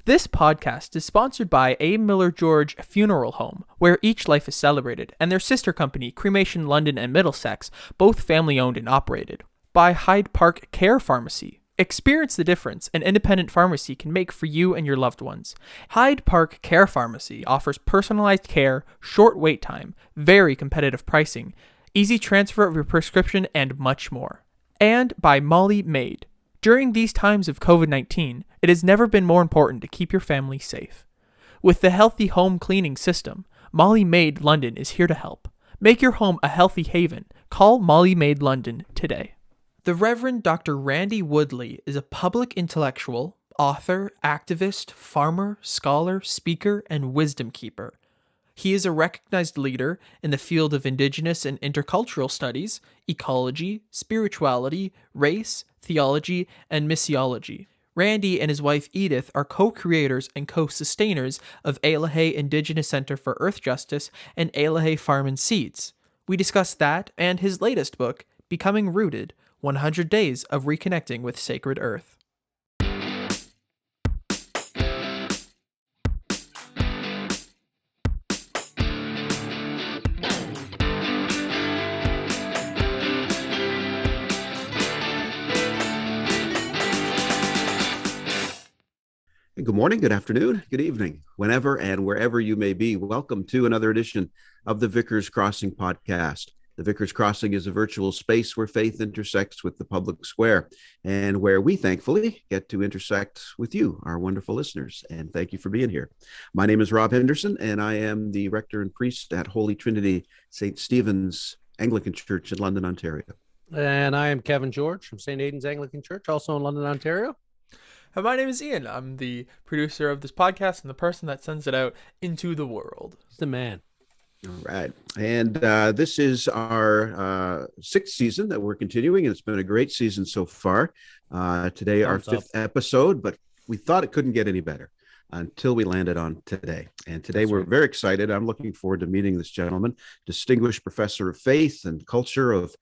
This podcast is sponsored by A. Miller George Funeral Home, where each life is celebrated, and their sister company, Cremation London and Middlesex, both family-owned and operated. By Hyde Park Care Pharmacy. Experience the difference an independent pharmacy can make for you and your loved ones. Hyde Park Care Pharmacy offers personalized care, short wait time, very competitive pricing, easy transfer of your prescription, and much more. And by Molly Maid. During these times of COVID-19, it has never been more important to keep your family safe. With the Healthy Home Cleaning System, Molly Maid London is here to help. Make your home a healthy haven. Call Molly Maid London today. The Reverend Dr. Randy Woodley is a public intellectual, author, activist, farmer, scholar, speaker, and wisdom keeper. He is a recognized leader in the field of Indigenous and Intercultural Studies, Ecology, Spirituality, Race, Theology, and Missiology. Randy and his wife Edith are co-creators and co-sustainers of Eloheh Indigenous Center for Earth Justice and Eloheh Farm and Seeds. We discuss that and his latest book, Becoming Rooted, 100 Days of Reconnecting with Sacred Earth. Good morning, good afternoon, good evening, whenever and wherever you may be. Welcome to another edition of the Vickers Crossing podcast. The Vickers Crossing is a virtual space where faith intersects with the public square and where we thankfully get to intersect with you, our wonderful listeners. And thank you for being here. My name is Rob Henderson, and I am the rector and priest at Holy Trinity St. Stephen's Anglican Church in London, Ontario. And I am Kevin George from St. Aidan's Anglican Church, also in London, Ontario. My name is Ian. I'm the producer of this podcast and the person that sends it out into the world. He's the man. All right. And this is our sixth season that we're continuing, and it's been a great season so far. Today, our fifth episode, but we thought it couldn't get any better until we landed on today. And today we're very excited. I'm looking forward to meeting this gentleman, distinguished professor of faith and culture of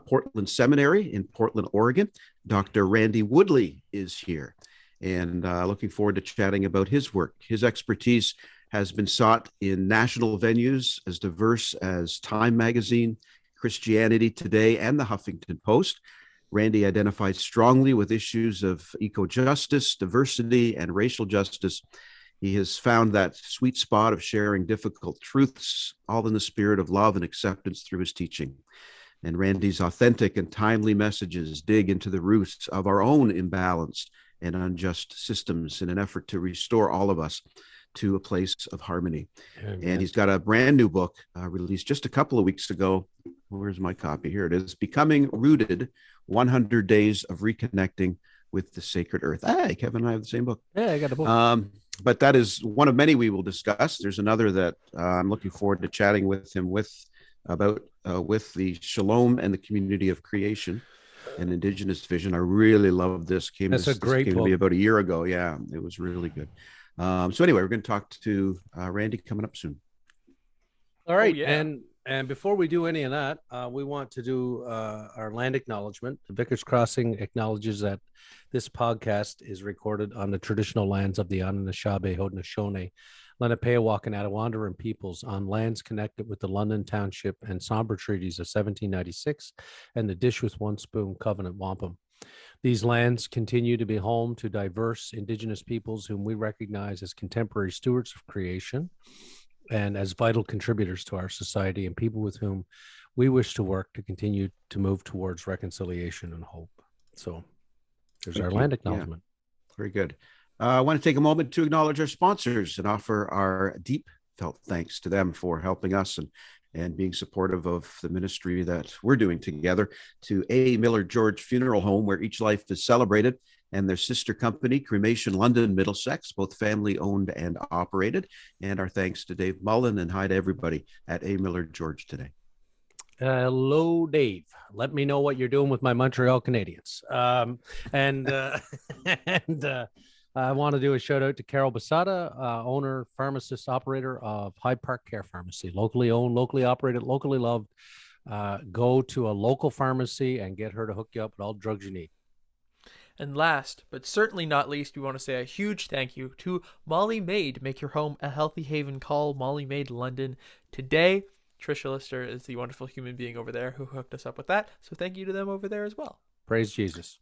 Portland Seminary in Portland, Oregon. Dr. Randy Woodley is here, and looking forward to chatting about his work. His expertise has been sought in national venues as diverse as Time Magazine, Christianity Today, and the Huffington Post. Randy identifies strongly with issues of eco-justice, diversity, and racial justice. He has found that sweet spot of sharing difficult truths, all in the spirit of love and acceptance through his teaching. And Randy's authentic and timely messages dig into the roots of our own imbalanced and unjust systems in an effort to restore all of us to a place of harmony. Amen. And he's got a brand new book released just a couple of weeks ago. Where's my copy? Here it is. Becoming Rooted, 100 Days of Reconnecting with the Sacred Earth. Hey, Kevin and I have the same book. Yeah, I got a book. But that is one of many we will discuss. There's another that I'm looking forward to chatting with him about the Shalom and the Community of Creation, an Indigenous vision. I really love this. That's a great book. To me about a year ago. Yeah, it was really good. So anyway, we're going to talk to Randy coming up soon. All right. And before we do any of that, we want to do our land acknowledgement. The Vickers Crossing acknowledges that this podcast is recorded on the traditional lands of the Anishinaabe, Haudenosaunee, Lenapeawakan, and Attawandaron peoples on lands connected with the London Township and Sombre Treaties of 1796 and the Dish with One Spoon Covenant Wampum. These lands continue to be home to diverse Indigenous peoples whom we recognize as contemporary stewards of creation and as vital contributors to our society, and people with whom we wish to work to continue to move towards reconciliation and hope. So there's our land acknowledgement. Yeah. Very good. I want to take a moment to acknowledge our sponsors and offer our deep felt thanks to them for helping us and being supportive of the ministry that we're doing together. To A. Miller George Funeral Home, where each life is celebrated, and their sister company, Cremation London Middlesex, both family owned and operated. And our thanks to Dave Mullen, and hi to everybody at A. Miller George today. Hello, Dave. Let me know what you're doing with my Montreal Canadiens. I want to do a shout out to Carol Basada, owner, pharmacist, operator of Hyde Park Care Pharmacy, locally owned, locally operated, locally loved. Go to a local pharmacy and get her to hook you up with all the drugs you need. And last, but certainly not least, we want to say a huge thank you to Molly Maid. Make your home a healthy haven. Call Molly Maid London today. Trisha Lister is the wonderful human being over there who hooked us up with that. So thank you to them over there as well. Praise Jesus.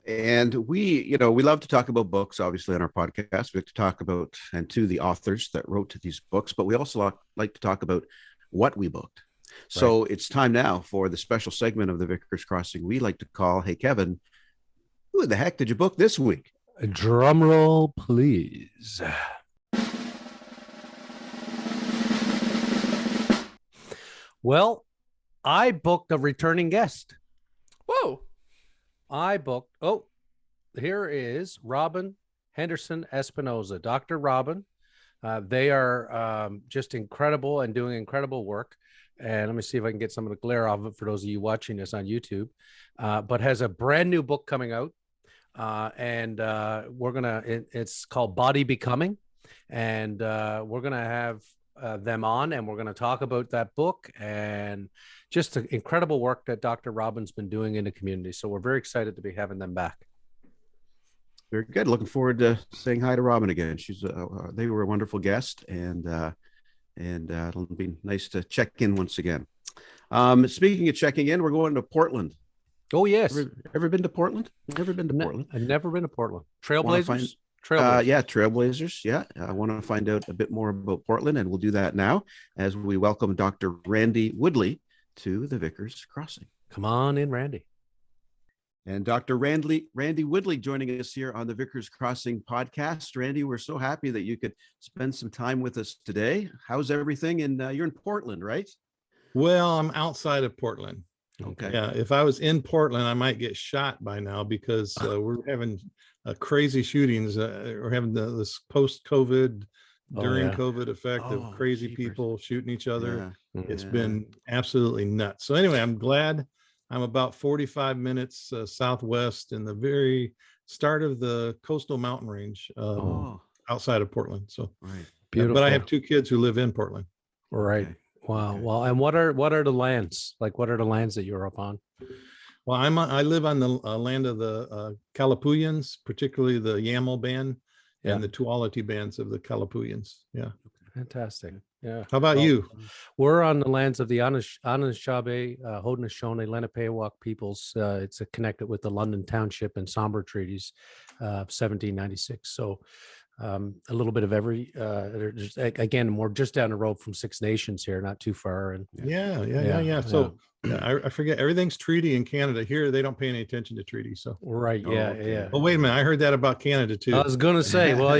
And we love to talk about books, obviously, on our podcast. We like to talk about, and to the authors that wrote these books, but we also like to talk about what we booked. So It's time now for the special segment of the Vickers Crossing we like to call, Hey, Kevin, who the heck did you book this week? Drum roll, please. Well, I booked a returning guest. Whoa. Here is Robin Henderson Espinoza, Dr. Robin. They are just incredible and doing incredible work. And let me see if I can get some of the glare off of it for those of you watching this on YouTube. But has a brand new book coming out. It's called Body Becoming. And we're going to have them on, and we're going to talk about that book and just the incredible work that Dr. Robin's been doing in the community. So we're very excited to be having them back. Very good. Looking forward to saying hi to Robin again. They were a wonderful guest, and it'll be nice to check in once again. Speaking of checking in, we're going to Portland. Oh, yes. Ever been to Portland? Never been to Portland. I've never been to Portland. Trailblazers? Trailblazers. Yeah. I want to find out a bit more about Portland, and we'll do that now as we welcome Dr. Randy Woodley to the Vickers Crossing. Come on in, Randy. And Dr. Randy Woodley joining us here on the Vickers Crossing podcast. Randy, we're so happy that you could spend some time with us today. How's everything? And you're in Portland, right? Well, I'm outside of Portland. Okay. Yeah, if I was in Portland, I might get shot by now because we're having crazy shootings. We're having this post-COVID, during COVID effect of crazy people shooting each other. Yeah. It's been absolutely nuts. So anyway, I'm glad I'm about 45 minutes southwest in the very start of the coastal mountain range outside of Portland. So beautiful. But I have 2 kids who live in Portland. Right. Okay. Wow. Okay. Well, and what are the lands? Like, what are the lands that you're up on? Well, I live on the land of the Kalapuyans, particularly the Yamal band and the Tuolumne bands of the Kalapuyans. Yeah. Fantastic. Yeah. How about you? We're on the lands of the Anishinaabe, Haudenosaunee, Lenapehoik peoples. It's connected with the London Township and Sombre treaties of 1796. So a little bit of every, again, we're just down the road from Six Nations here, not too far. And yeah. So I forget, everything's treaty in Canada. Here, they don't pay any attention to treaties. So yeah. Well, wait a minute, I heard that about Canada too. I was going to say, well,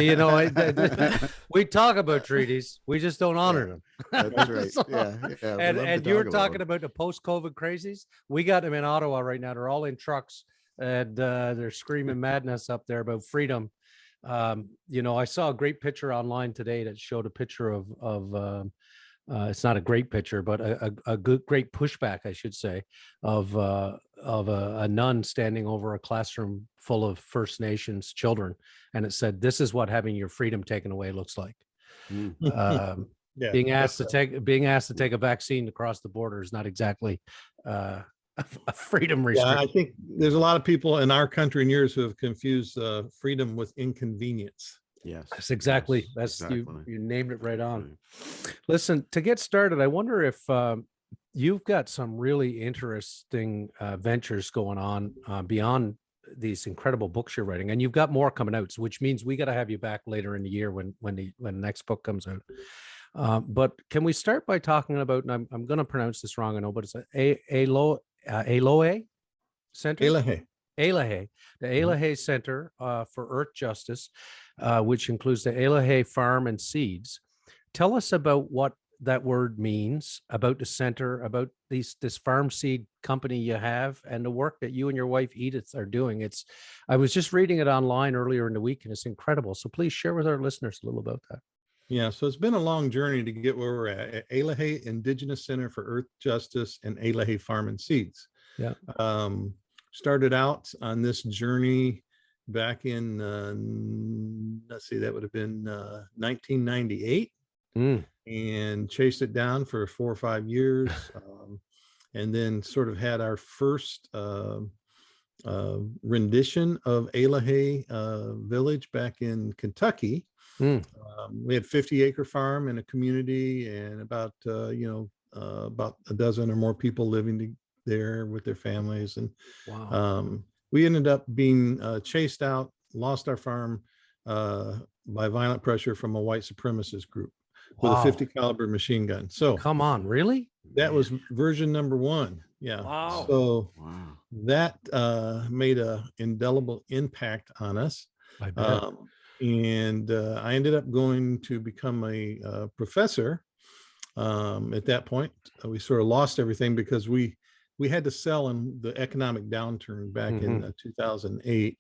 we talk about treaties, we just don't honor them. That's right. Yeah. And you were talking about the post-COVID crazies. We got them in Ottawa right now. They're all in trucks, and they're screaming madness up there about freedom. I saw a great picture online today that showed a picture of it's not a great picture, but a great pushback, I should say, of a nun standing over a classroom full of First Nations children, and it said, "This is what having your freedom taken away looks like." Being asked to take a vaccine to cross the border is not exactly a freedom restriction. Yeah, I think there's a lot of people in our country and yours who have confused freedom with inconvenience. Yes, that's exactly. You named it right on. Listen, to get started, I wonder if you've got some really interesting ventures going on beyond these incredible books you're writing, and you've got more coming out, which means we got to have you back later in the year when the next book comes out. But can we start by talking about, and I'm going to pronounce this wrong, I know, but it's Eloheh Center. Eloheh, the Eloheh Center for Earth Justice, which includes the Eloheh Farm and Seeds. Tell us about what that word means, about the center, about this farm seed company you have, and the work that you and your wife Edith are doing. I was just reading it online earlier in the week, and it's incredible. So please share with our listeners a little about that. Yeah, so it's been a long journey to get where we're at Eloheh Indigenous Center for Earth Justice and Eloheh Farm and Seeds. Yeah. Started out on this journey back in, that would have been 1998, and chased it down for 4 or 5 years, and then sort of had our first rendition of Eloheh village back in Kentucky. We had 50-acre farm and a community, and about about a dozen or more people living there with their families. And we ended up being chased out, lost our farm by violent pressure from a white supremacist group with a 50 caliber machine gun. So come on, really? That was version number 1. Yeah. Wow. So that made a indelible impact on us. I bet. And I ended up going to become a professor. At that point, we sort of lost everything because we had to sell in the economic downturn back in 2008,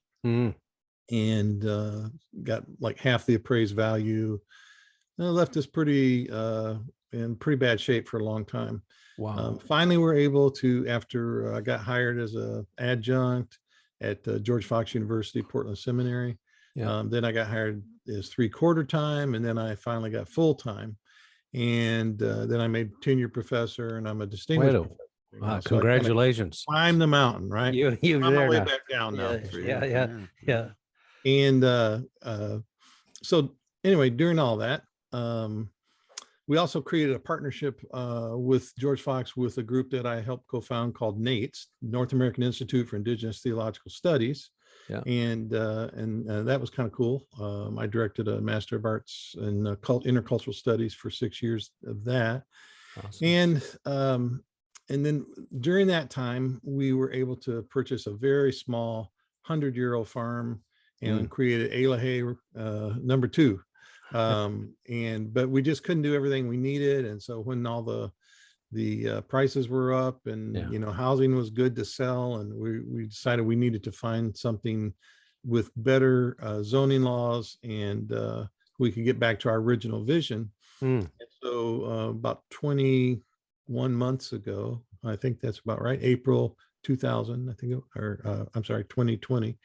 and got like half the appraised value. And it left us pretty in pretty bad shape for a long time. Wow. Finally, we're able to, after I got hired as an adjunct at George Fox University, Portland Seminary. Then I got hired as 3/4 time, and then I finally got full time. And then I made tenure professor, and I'm a distinguished professor. Wow, so congratulations. Climb the mountain, right? You're on my way now. back down now. Yeah. And so anyway, during all that, we also created a partnership with George Fox with a group that I helped co-found called NATES, North American Institute for Indigenous Theological Studies. And that was kind of cool. I directed a Master of Arts in Intercultural Studies for 6 years of that. Awesome. And then during that time, we were able to purchase a very small 100-year-old farm and created Eloheh number 2. But we just couldn't do everything we needed. And so when all the prices were up and housing was good to sell, and we decided we needed to find something with better zoning laws, and we could get back to our original vision. And so about 21 months ago, I think that's about right, April 2000, I think, or I'm sorry, 2020,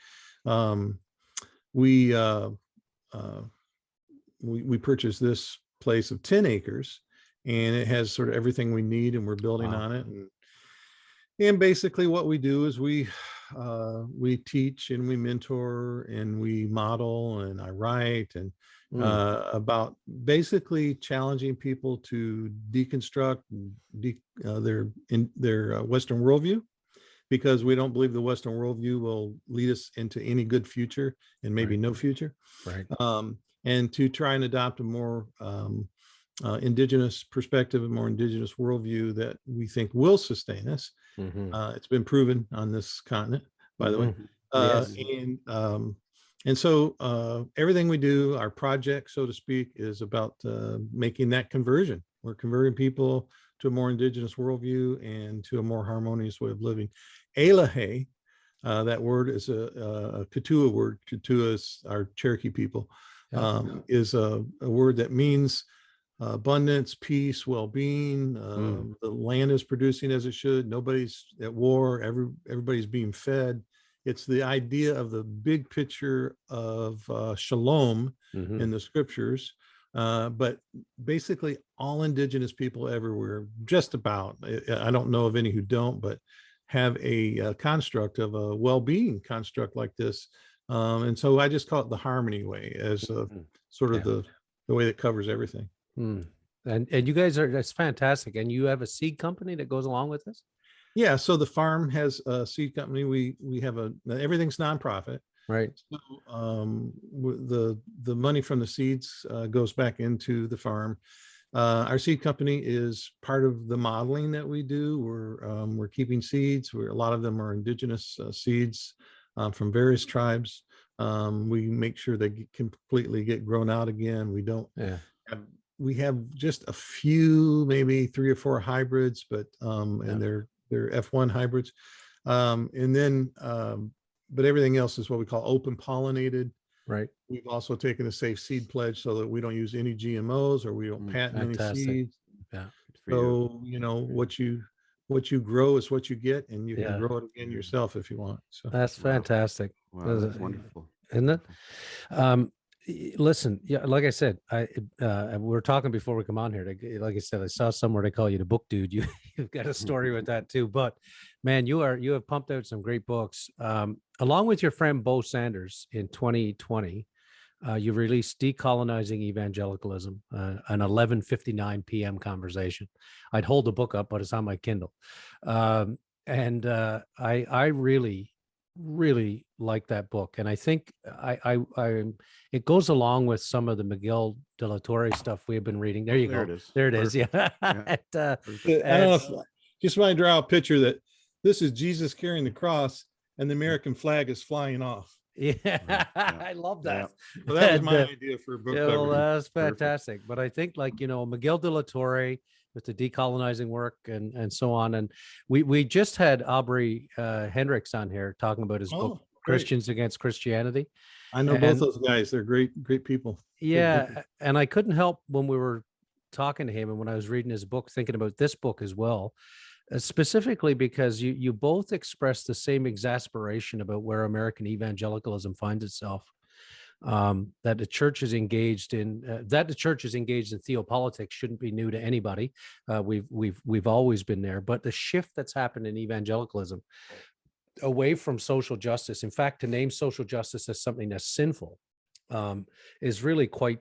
we purchased this place of 10 acres, and it has sort of everything we need, and we're building on it. And basically what we do is we teach and we mentor and we model, and I write and about basically challenging people to deconstruct their Western worldview, because we don't believe the Western worldview will lead us into any good future, and maybe no future. Right. And to try and adopt a more indigenous perspective, a more indigenous worldview that we think will sustain us. It's been proven on this continent, by the way. And so everything we do, our project, so to speak, is about making that conversion. We're converting people to a more indigenous worldview and to a more harmonious way of living. Eloheh, that word is a Ketua word. Ketua is our Cherokee people. Is a word that means abundance, peace, well-being. The land is producing as it should. Nobody's at war. Everybody's being fed. It's the idea of the big picture of shalom in the scriptures. But basically all indigenous people everywhere, just about, I don't know of any who don't, but have a construct of a well-being construct like this. And so I just call it the harmony way, as sort of the way that covers everything. And you guys that's fantastic. And you have a seed company that goes along with this? Yeah. So the farm has a seed company. We have everything's nonprofit. Right. So the money from the seeds goes back into the farm. Our seed company is part of the modeling that we do. We're keeping seeds. A lot of them are indigenous seeds from various tribes. We make sure they completely get grown out again. We don't. We have just a few, maybe 3 or 4 hybrids, but and they're F1 hybrids, and then but everything else is what we call open pollinated. Right. We've also taken a safe seed pledge so that we don't use any GMOs, or we don't patent any seeds. So what you grow is what you get, and you can grow it again yourself if you want. So that's fantastic. Wow, that's wonderful, isn't it? Listen, like I said, we were talking before we come on here. Like I said, I saw somewhere they call you the book dude. You've got a story with that too. But Man, you have pumped out some great books. Along with your friend Bo Sanders in 2020, you released Decolonizing Evangelicalism, an 11:59 p.m. conversation. I'd hold the book up, but it's on my Kindle. I really like that book. And I think it goes along with some of the Miguel de la Torre stuff we've been reading. There you go. It is. There it is. Yeah. I don't know if, just want to draw a picture that this is Jesus carrying the cross and the American flag is flying off. Yeah, I love that. Yeah. Well, that was my idea for a book cover. That's fantastic. Perfect. But I think, like, Miguel de la Torre with the decolonizing work and so on. And we just had Aubrey Hendricks on here talking about his book, Christians Against Christianity. I know both those guys. They're great people. Yeah. And I couldn't help when we were talking to him and when I was reading his book, thinking about this book as well. Specifically because you both express the same exasperation about where American evangelicalism finds itself, that the church is engaged in theopolitics shouldn't be new to anybody. We've always been there, but the shift that's happened in evangelicalism away from social justice, in fact, to name social justice as something that's sinful, is really quite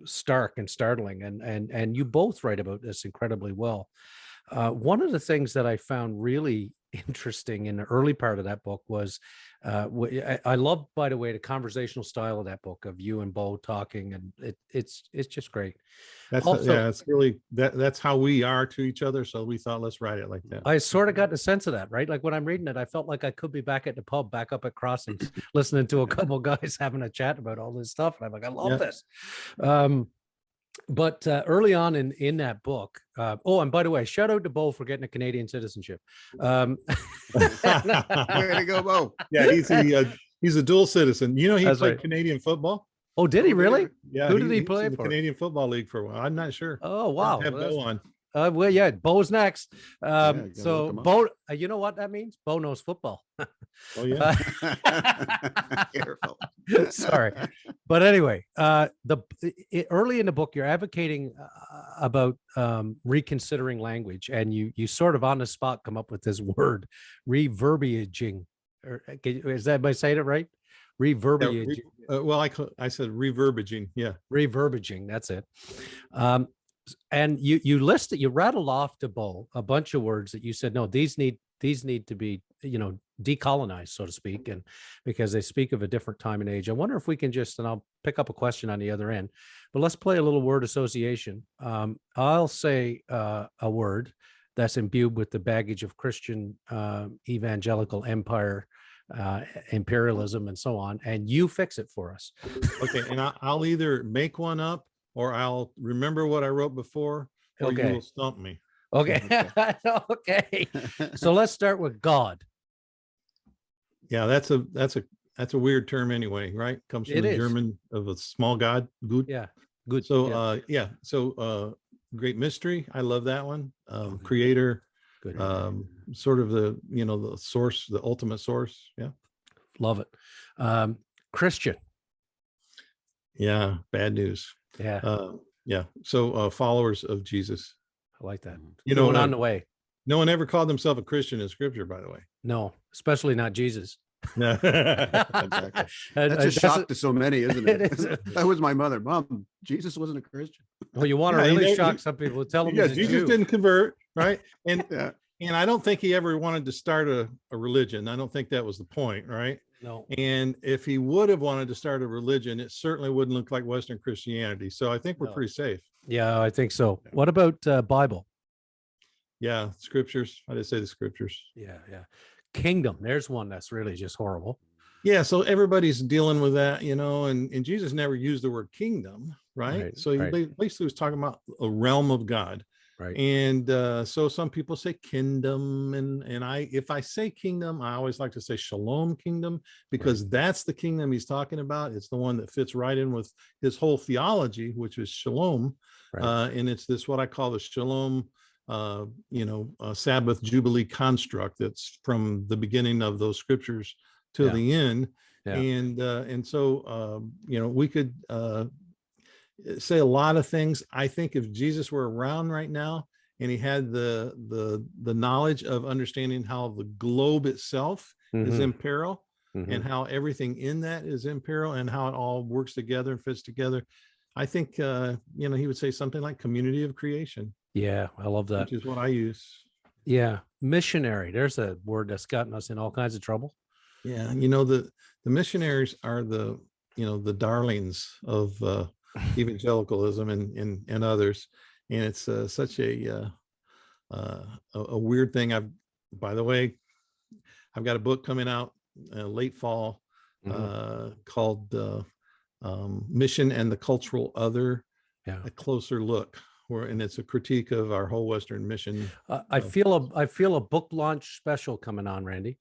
stark and startling. And you both write about this incredibly well. One of the things that I found really interesting in the early part of that book was, I love, by the way, the conversational style of that book of you and Bo talking, and it's just great. That's also, it's really that's how we are to each other. So we thought, let's write it like that. I sort of got the sense of that, right? Like when I'm reading it, I felt like I could be back at the pub, back up at Crossings, listening to a couple guys having a chat about all this stuff. And I'm like, I love this. But early on in that book, and by the way, shout out to Bo for getting a Canadian citizenship. Way to go, Bo. Yeah, he's a dual citizen. He That's played right. Canadian football. Oh, did he really? Yeah. Who did he play for? The Canadian Football League for a while. I'm not sure. Oh, wow. Have Bo on. Well, yeah, Bo's next. So Bo, you know what that means? Bo knows football. Oh yeah. Careful. Sorry, but anyway, early in the book, you're advocating about reconsidering language, and you sort of on the spot come up with this word, reverbiaging. Is that, am I saying it right? Reverbiaging. Well, I said reverbaging. Yeah, reverbaging. That's it. And you rattled off to Bo a bunch of words that you said, no, these need to be, decolonized, so to speak, and because they speak of a different time and age. I wonder if we can and I'll pick up a question on the other end, but let's play a little word association. I'll say a word that's imbued with the baggage of Christian evangelical empire, imperialism, and so on, and you fix it for us. Okay, and I'll either make one up or I'll remember what I wrote before, or you will stump me. Okay. Okay. So let's start with God. Yeah, that's a weird term anyway, right? Comes from the German of a small God. Good. Yeah. Good. So So great mystery. I love that one. Creator. Good. Sort of the the source, the ultimate source. Yeah. Love it. Christian. Yeah. Bad news. Yeah. So followers of Jesus. I like that. Going on the way. No one ever called themselves a Christian in Scripture, by the way. No, especially not Jesus. No. Exactly. That's a shock to so many, isn't it? That was my mother. Mom, Jesus wasn't a Christian. Well, you want to really shock some people. Tell them. Yeah, Jesus didn't convert, right? And and I don't think he ever wanted to start a religion. I don't think that was the point, right? No. And if he would have wanted to start a religion, it certainly wouldn't look like Western Christianity. So I think we're pretty safe. Yeah, I think so. What about Bible? Yeah, scriptures. I just say the scriptures. Yeah. Kingdom. There's one that's really just horrible. Yeah, so everybody's dealing with that, and Jesus never used the word kingdom, right? So he basically was talking about a realm of God. Right. And so some people say kingdom, and if I say kingdom, I always like to say shalom kingdom, because that's the kingdom he's talking about. It's the one that fits right in with his whole theology, which is shalom. And it's this what I call the shalom Sabbath Jubilee construct that's from the beginning of those scriptures to the end. And so we could say a lot of things. I think if Jesus were around right now and he had the knowledge of understanding how the globe itself is in peril, and how everything in that is in peril, and how it all works together and fits together. I think he would say something like community of creation. Yeah, I love that. Which is what I use. Yeah, missionary. There's a word that's gotten us in all kinds of trouble. Yeah, the missionaries are the darlings of evangelicalism and others, and it's such a weird thing. By the way, I've got a book coming out late fall called Mission and the Cultural Other, a closer look, and it's a critique of our whole Western mission. I feel a book launch special coming on, Randy.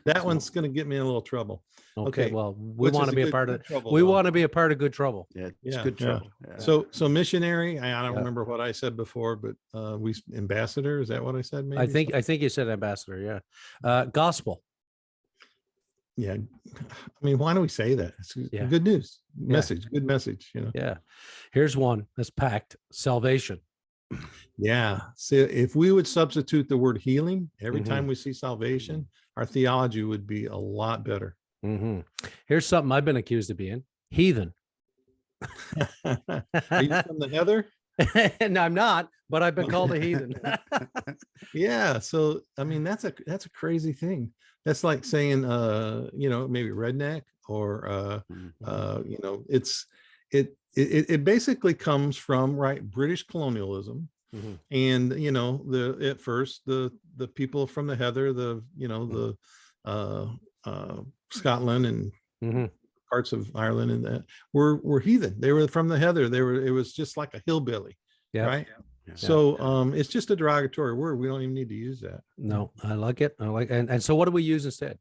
That one's going to get me in a little trouble. Okay, well, we want to be a part of trouble. We want to be a part of good trouble. Yeah, it's good trouble. Yeah. So missionary. I don't remember what I said before, but ambassador. Is that what I said? Maybe I think you said ambassador. Yeah, gospel. Yeah, I mean, why do we say that? It's good news message, good message. Yeah, here's one that's packed: salvation. Yeah. So if we would substitute the word healing every time we see salvation, our theology would be a lot better. Here's something I've been accused of being: heathen. Are you from the Heather? No, I'm not, but I've been called a heathen. Yeah. So I mean, that's a crazy thing. That's like saying maybe redneck, or it basically comes from British colonialism. And at first the people from the Heather, Scotland and parts of Ireland and that were heathen. They were from the Heather. It was just like a hillbilly, right? Yeah. So it's just a derogatory word. We don't even need to use that. No, I like it. And so what do we use instead?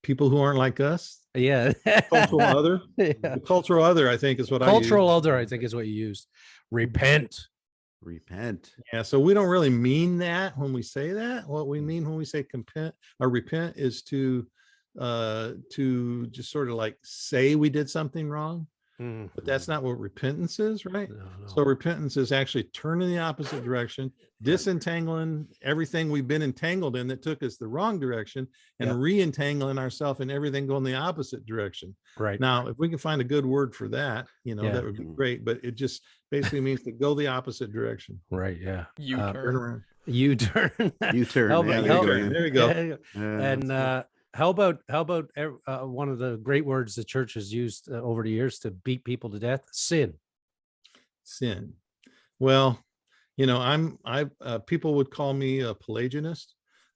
People who aren't like us. Yeah. Cultural other. Yeah. The cultural other, I think, is what cultural other, I think, is what you used. Repent. Yeah. So we don't really mean that when we say that. What we mean when we say repent is to just sort of like say we did something wrong. But that's not what repentance is, right? No. So repentance is actually turning the opposite direction, disentangling everything we've been entangled in that took us the wrong direction, and re-entangling ourselves in everything going the opposite direction. Right. Now, if we can find a good word for that, that would be great. But it just basically means to go the opposite direction. Right. Yeah. Turn around. U-turn. U-turn. There we go. And how about one of the great words the church has used over the years to beat people to death? Sin. Well, people would call me a Pelagianist.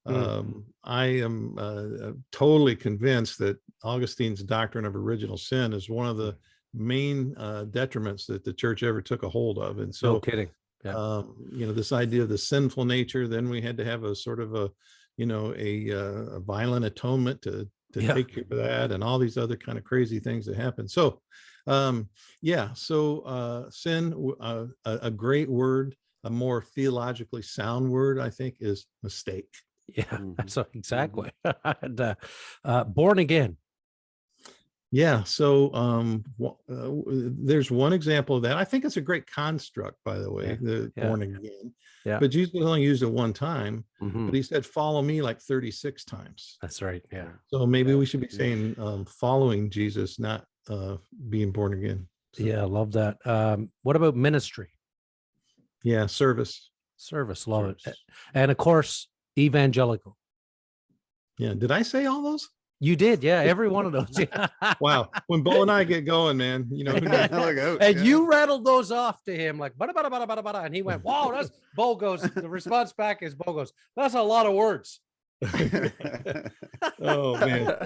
I am totally convinced that Augustine's doctrine of original sin is one of the main detriments that the church ever took a hold of. And so, no kidding. Yeah. This idea of the sinful nature, then we had to have a sort of a violent atonement to take care of that, and all these other kind of crazy things that happen. So, sin, a great word, a more theologically sound word, I think, is mistake. Yeah, so exactly. And born again. Yeah. So there's one example of that. I think it's a great construct, by the way, born again. Yeah. But Jesus only used it one time, but he said, follow me like 36 times. That's right. Yeah. So maybe we should be saying following Jesus, not being born again. So. Yeah, I love that. What about ministry? Yeah, service. Love it. And of course, evangelical. Yeah. Did I say all those? You did, yeah. Every one of those. Yeah. Wow. When Bo and I get going, man, you rattled those off to him like bada, bada, bada, bada, bada, and he went, "Wow, that's." Bo goes. The response back is Bo goes, "That's a lot of words." Oh man.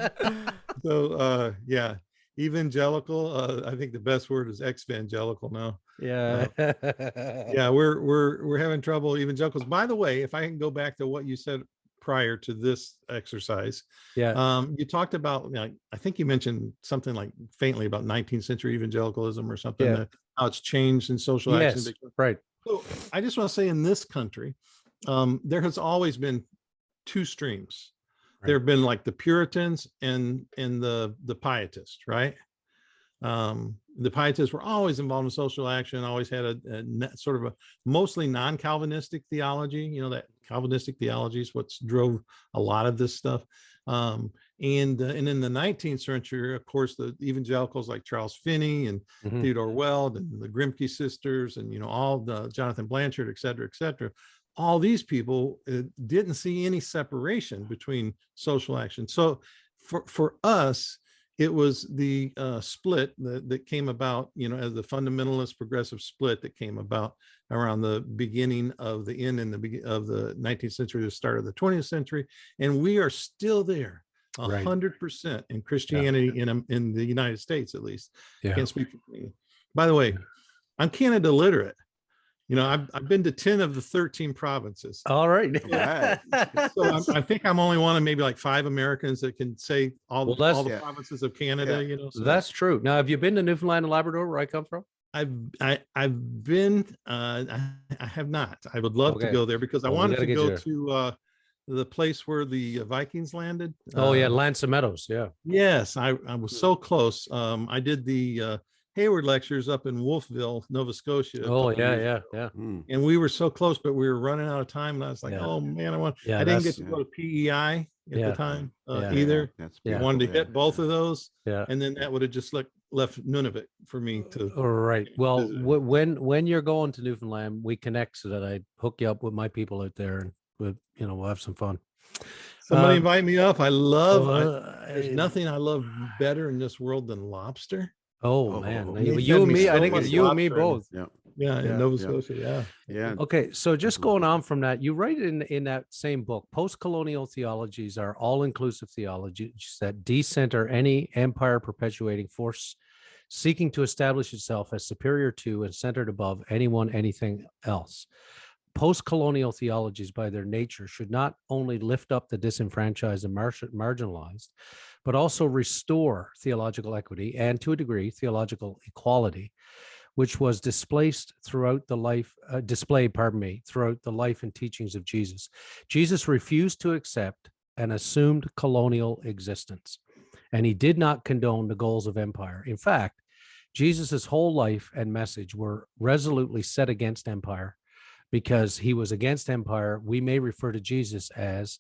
So evangelical. I think the best word is exvangelical now. Yeah. We're having trouble evangelicals. By the way, if I can go back to what you said prior to this exercise, you talked about, I think you mentioned something like faintly about 19th century evangelicalism or something, how it's changed in social action. Right. So I just want to say, in this country, there has always been two streams. Right. There have been like the Puritans and the Pietists, right? The pietists were always involved in social action, always had a sort of a mostly non-Calvinistic theology. That Calvinistic theology is what drove a lot of this stuff. And in the 19th century, of course, the evangelicals like Charles Finney and Theodore Weld and the Grimke sisters and, all the Jonathan Blanchard, et cetera, all these people didn't see any separation between social action. So for us, it was the split that came about, as the fundamentalist progressive split that came about around the beginning of the end of the 19th century, the start of the 20th century. And we are still there 100% in Christianity in the United States, at least. Yeah. Can't speak for me. By the way, I'm Canada literate. I've been to 10 of the 13 provinces. All right. So I think I'm only one of maybe like 5 Americans that can say all the provinces of Canada. So. That's true. Now, have you been to Newfoundland and Labrador, where I come from? I've been. I have not. I would love to go there because I wanted to go to the place where the Vikings landed. L'Anse Meadows. Yeah. Yes, I was so close. I did the Hayward lectures up in Wolfville, Nova Scotia. Yeah. And we were so close, but we were running out of time. And I was like, oh man, I didn't get to go to PEI at the time either. I wanted to hit both of those. Yeah. And then that would have just left none of it for me to. All right. Well, when you're going to Newfoundland, we connect so that I hook you up with my people out there and we'll have some fun. Somebody invite me up. There's nothing I love better in this world than lobster. Oh man, you and me. I think it's you and me both. Yeah, in Nova Scotia. Yeah. Okay, so just going on from that, you write in that same book, post-colonial theologies are all-inclusive theologies that decenter any empire-perpetuating force seeking to establish itself as superior to and centered above anyone, anything else. Post-colonial theologies, by their nature, should not only lift up the disenfranchised and marginalized, but also restore theological equity and, to a degree, theological equality, which was displayed throughout the life and teachings of Jesus. Jesus refused to accept an assumed colonial existence, and he did not condone the goals of empire. In fact, Jesus's whole life and message were resolutely set against empire. Because he was against empire, we may refer to Jesus as,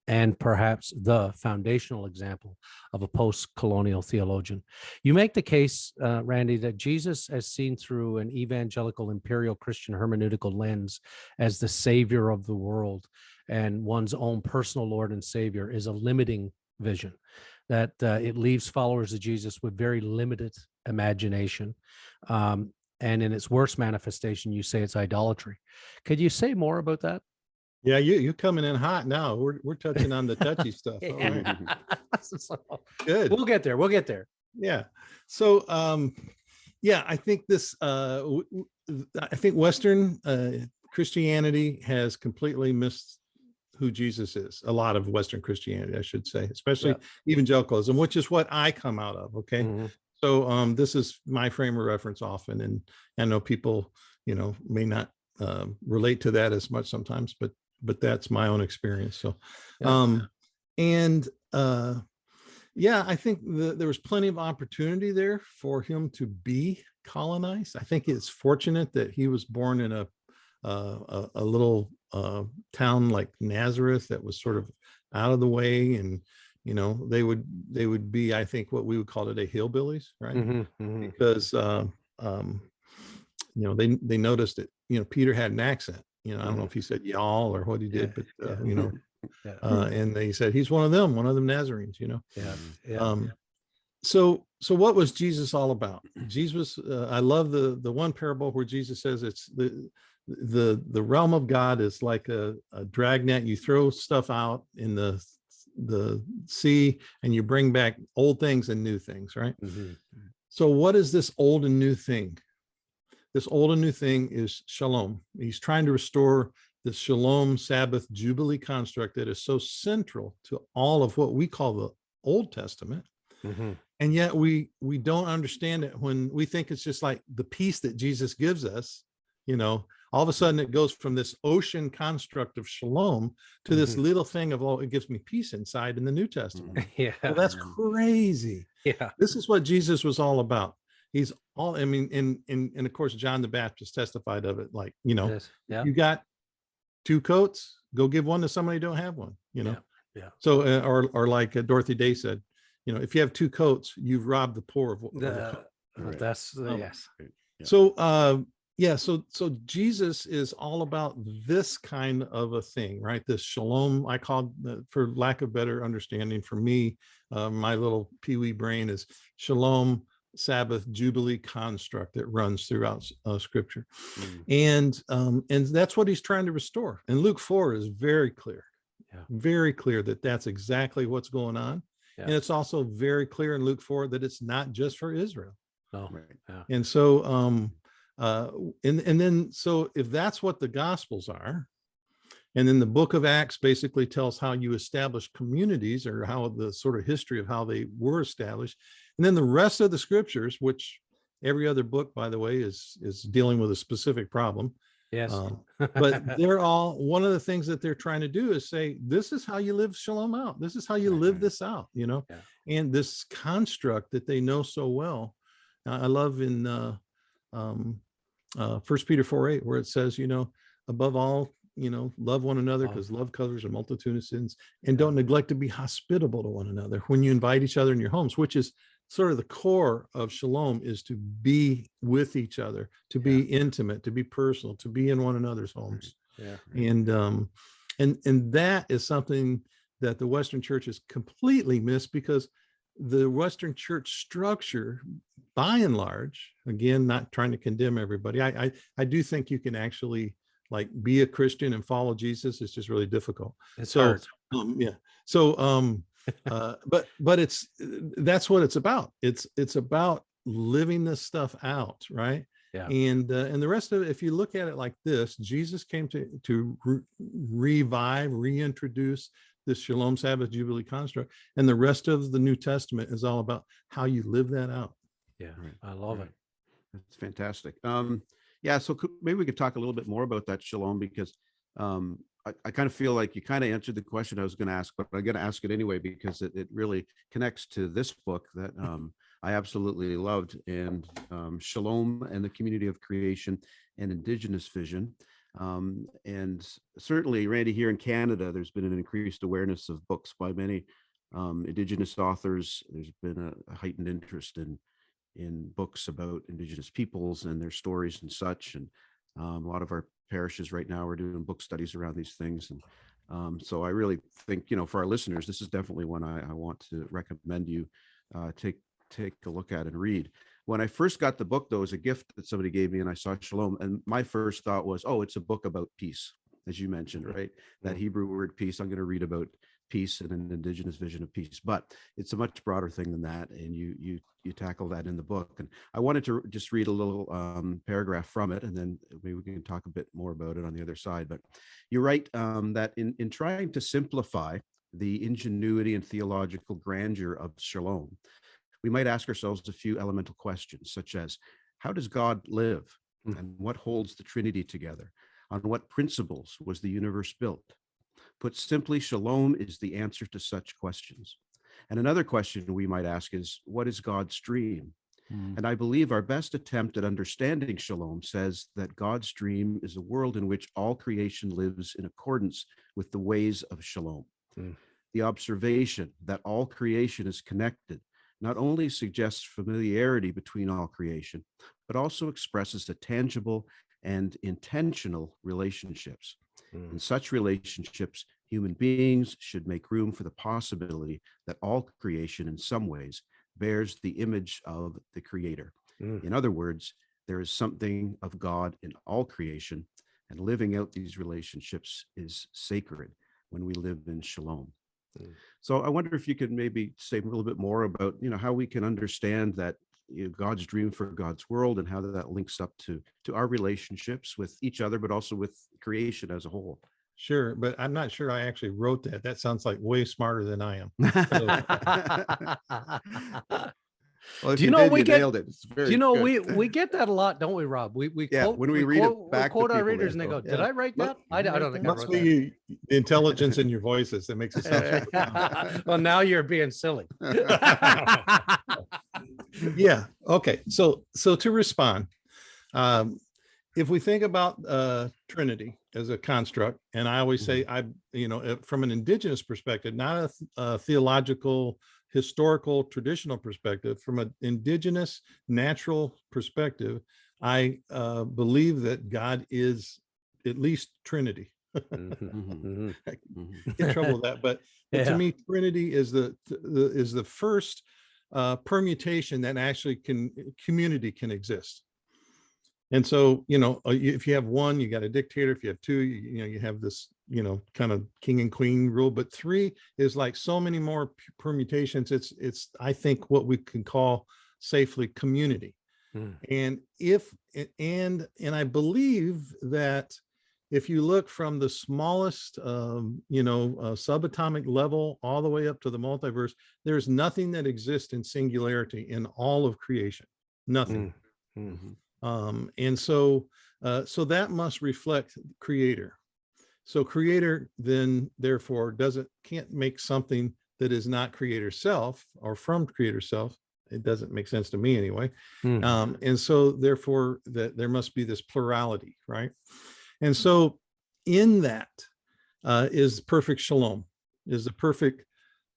and perhaps the foundational example of a post-colonial theologian. You make the case, Randy, that Jesus, as seen through an evangelical imperial Christian hermeneutical lens as the savior of the world and one's own personal Lord and Savior, is a limiting vision, that it leaves followers of Jesus with very limited imagination. And in its worst manifestation, you say it's idolatry. Could you say more about that? Yeah, you're coming in hot now. We're touching on the touchy stuff. Yeah. Good. We'll get there. Yeah. So, I think I think Western Christianity has completely missed who Jesus is. A lot of Western Christianity, I should say, especially evangelicalism, which is what I come out of. Okay. Mm-hmm. So this is my frame of reference often, and I know people, may not relate to that as much sometimes, but that's my own experience. So, I think there was plenty of opportunity there for him to be colonized. I think it's fortunate that he was born in a little town like Nazareth that was sort of out of the way, and they would be, I think, what we would call today hillbillies, right? Mm-hmm. Because they noticed that Peter had an accent. I don't know if he said y'all or what he did, but and they said he's one of them Nazarenes. So what was Jesus all about? Jesus, I love the one parable where Jesus says it's the realm of God is like a dragnet. You throw stuff out in the sea and you bring back old things and new things, right? Mm-hmm. So what is this old and new thing? This old and new thing is shalom. He's trying to restore the shalom Sabbath Jubilee construct that is so central to all of what we call the Old Testament. Mm-hmm. And yet we don't understand it when we think it's just like the peace that Jesus gives us. All of a sudden it goes from this ocean construct of shalom to this little thing of, it gives me peace inside in the New Testament. Yeah. Well, that's crazy. Yeah. This is what Jesus was all about. He's all, I mean, and of course, John the Baptist testified of it. Like, Yes. Yeah. you got 2 coats, go give one to somebody who don't have one, Yeah. So, or like Dorothy Day said, if you have 2 coats, you've robbed the poor of a coat. Right. That's yes. Yeah. So, so Jesus is all about this kind of a thing, right? This shalom, I call, for lack of better understanding for me, my little peewee brain is shalom, Sabbath, Jubilee construct that runs throughout Scripture, and that's what he's trying to restore. And Luke 4 is very clear, very clear that that's exactly what's going on, and it's also very clear in Luke 4 that it's not just for Israel. No, and so and then so if that's what the Gospels are, and then the book of Acts basically tells how you establish communities, or how the sort of history of how they were established. And then the rest of the scriptures, which every other book, by the way, is dealing with a specific problem. Yes. But they're all, one of the things that they're trying to do is say, this is how you live shalom out. This is how you live this out, and this construct that they know so well. I love in 1 Peter 4:8, where it says, above all, love one another, because love covers a multitude of sins, and don't neglect to be hospitable to one another when you invite each other in your homes, which is sort of the core of shalom, is to be with each other, to be intimate, to be personal, to be in one another's homes. And that is something that the Western church has completely missed, because the Western church structure, by and large, again, not trying to condemn everybody, I do think you can actually like be a Christian and follow Jesus. It's just really difficult. It's hard. But that's what it's about. It's about living this stuff out, right? Yeah. And the rest of it, if you look at it like this, Jesus came to reintroduce this Shalom, Sabbath, Jubilee construct, and the rest of the New Testament is all about how you live that out. Yeah, I love it. That's fantastic. So maybe we could talk a little bit more about that Shalom, because I kind of feel like you kind of answered the question I was going to ask, but I'm going to ask it anyway, because it really connects to this book that I absolutely loved, and Shalom and the Community of Creation and Indigenous Vision. And certainly, Randy, here in Canada, there's been an increased awareness of books by many Indigenous authors. There's been a heightened interest in books about Indigenous peoples and their stories and such. And a lot of our parishes right now are doing book studies around these things. And so I really think, for our listeners, this is definitely one I want to recommend you take a look at and read. When I first got the book, though, it was a gift that somebody gave me, and I saw Shalom, and my first thought was, oh, it's a book about peace, as you mentioned, right? That Hebrew word peace. I'm going to read about peace and an Indigenous vision of peace, but it's a much broader thing than that, and you tackle that in the book. And I wanted to just read a little paragraph from it, and then maybe we can talk a bit more about it on the other side. But you're right that in trying to simplify the ingenuity and theological grandeur of Shalom, we might ask ourselves a few elemental questions, such as, how does God live? And what holds the Trinity together? On what principles was the universe built? Put simply, Shalom is the answer to such questions. And another question we might ask is, what is God's dream? And I believe our best attempt at understanding Shalom says that God's dream is a world in which all creation lives in accordance with the ways of Shalom. The observation that all creation is connected not only suggests familiarity between all creation, but also expresses a tangible and intentional relationships. In such relationships, human beings should make room for the possibility that all creation in some ways bears the image of the Creator. In other words, there is something of God in all creation, and living out these relationships is sacred when we live in Shalom. So I wonder if you could maybe say a little bit more about, how we can understand that God's dream for God's world, and how that links up to our relationships with each other, but also with creation as a whole. Sure, but I'm not sure I actually wrote that. That sounds like way smarter than I am. Well, do you know we get? Nailed it. It's very we get that a lot, don't we, Rob? We quote, when we read it back, we quote our readers and they go, "Did I write that? I don't think I wrote that." The intelligence in your voices that makes it sound. Well, now you're being silly. Yeah. Okay. So to respond, if we think about Trinity as a construct, and I always say, from an Indigenous perspective, not a theological, historical, traditional perspective, from an Indigenous, natural perspective, I believe that God is at least Trinity. I get in trouble with that, but to me, Trinity is the first permutation that actually community can exist. And so, if you have one, you got a dictator. If you have two, you have this, kind of king and queen rule. But three is like so many more permutations. It's I think what we can call safely community. And I believe that if you look from the smallest, subatomic level all the way up to the multiverse, there's nothing that exists in singularity in all of creation. Nothing. And so that must reflect Creator. So Creator then therefore can't make something that is not Creator self or from Creator self. It doesn't make sense to me anyway. And so therefore that there must be this plurality, right? And so in that is perfect shalom, is the perfect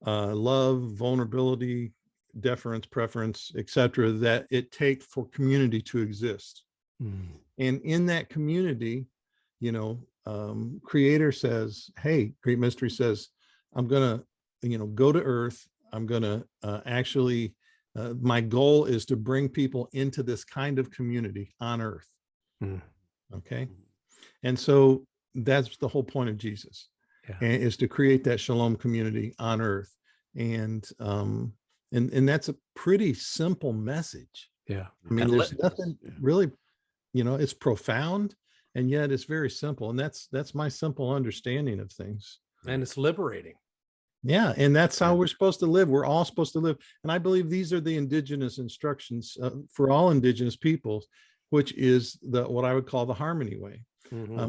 love, vulnerability, deference, preference, etc., that it takes for community to exist. And in that community, Creator says, hey, Great Mystery says, I'm gonna go to earth. I'm gonna actually my goal is to bring people into this kind of community on earth. Okay. And so that's the whole point of Jesus, is to create that shalom community on earth. And that's a pretty simple message. I mean, there's nothing really, it's profound, and yet it's very simple. And that's my simple understanding of things. And it's liberating. Yeah. And that's how we're supposed to live. We're all supposed to live. And I believe these are the Indigenous instructions for all Indigenous peoples, which is what I would call the harmony way,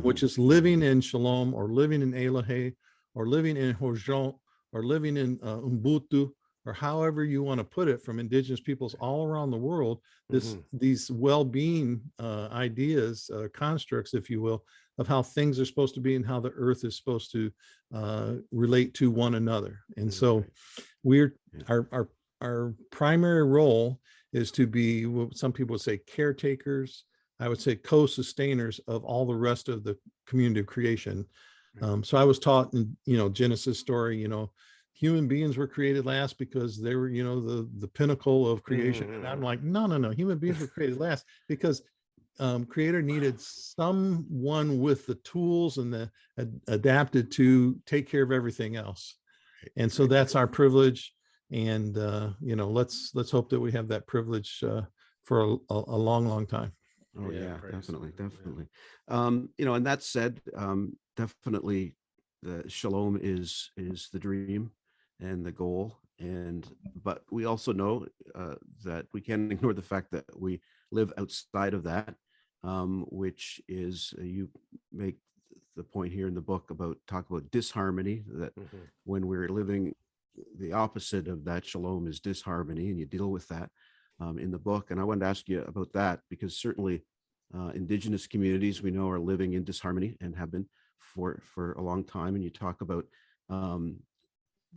which is living in shalom, or living in Eloheh, or living in Hojon, or living in Ubuntu, or however you want to put it, from Indigenous peoples all around the world. These well-being ideas, constructs, if you will, of how things are supposed to be and how the earth is supposed to relate to one another. And so our primary role is to be what some people would say caretakers. I would say co-sustainers of all the rest of the community of creation. So I was taught in, Genesis story, human beings were created last because they were, the pinnacle of creation. And I'm like, no. Human beings were created last because Creator needed someone with the tools and adapted to take care of everything else. And so that's our privilege. And, let's hope that we have that privilege for a long time. Oh yeah, definitely. And that said, definitely the shalom is the dream and the goal. But we also know that we can't ignore the fact that we live outside of that, which is, you make the point here in the book talk about disharmony, that when we're living, the opposite of that shalom is disharmony, and you deal with that in the book. And I wanted to ask you about that, because certainly Indigenous communities we know are living in disharmony and have been for a long time. And you talk about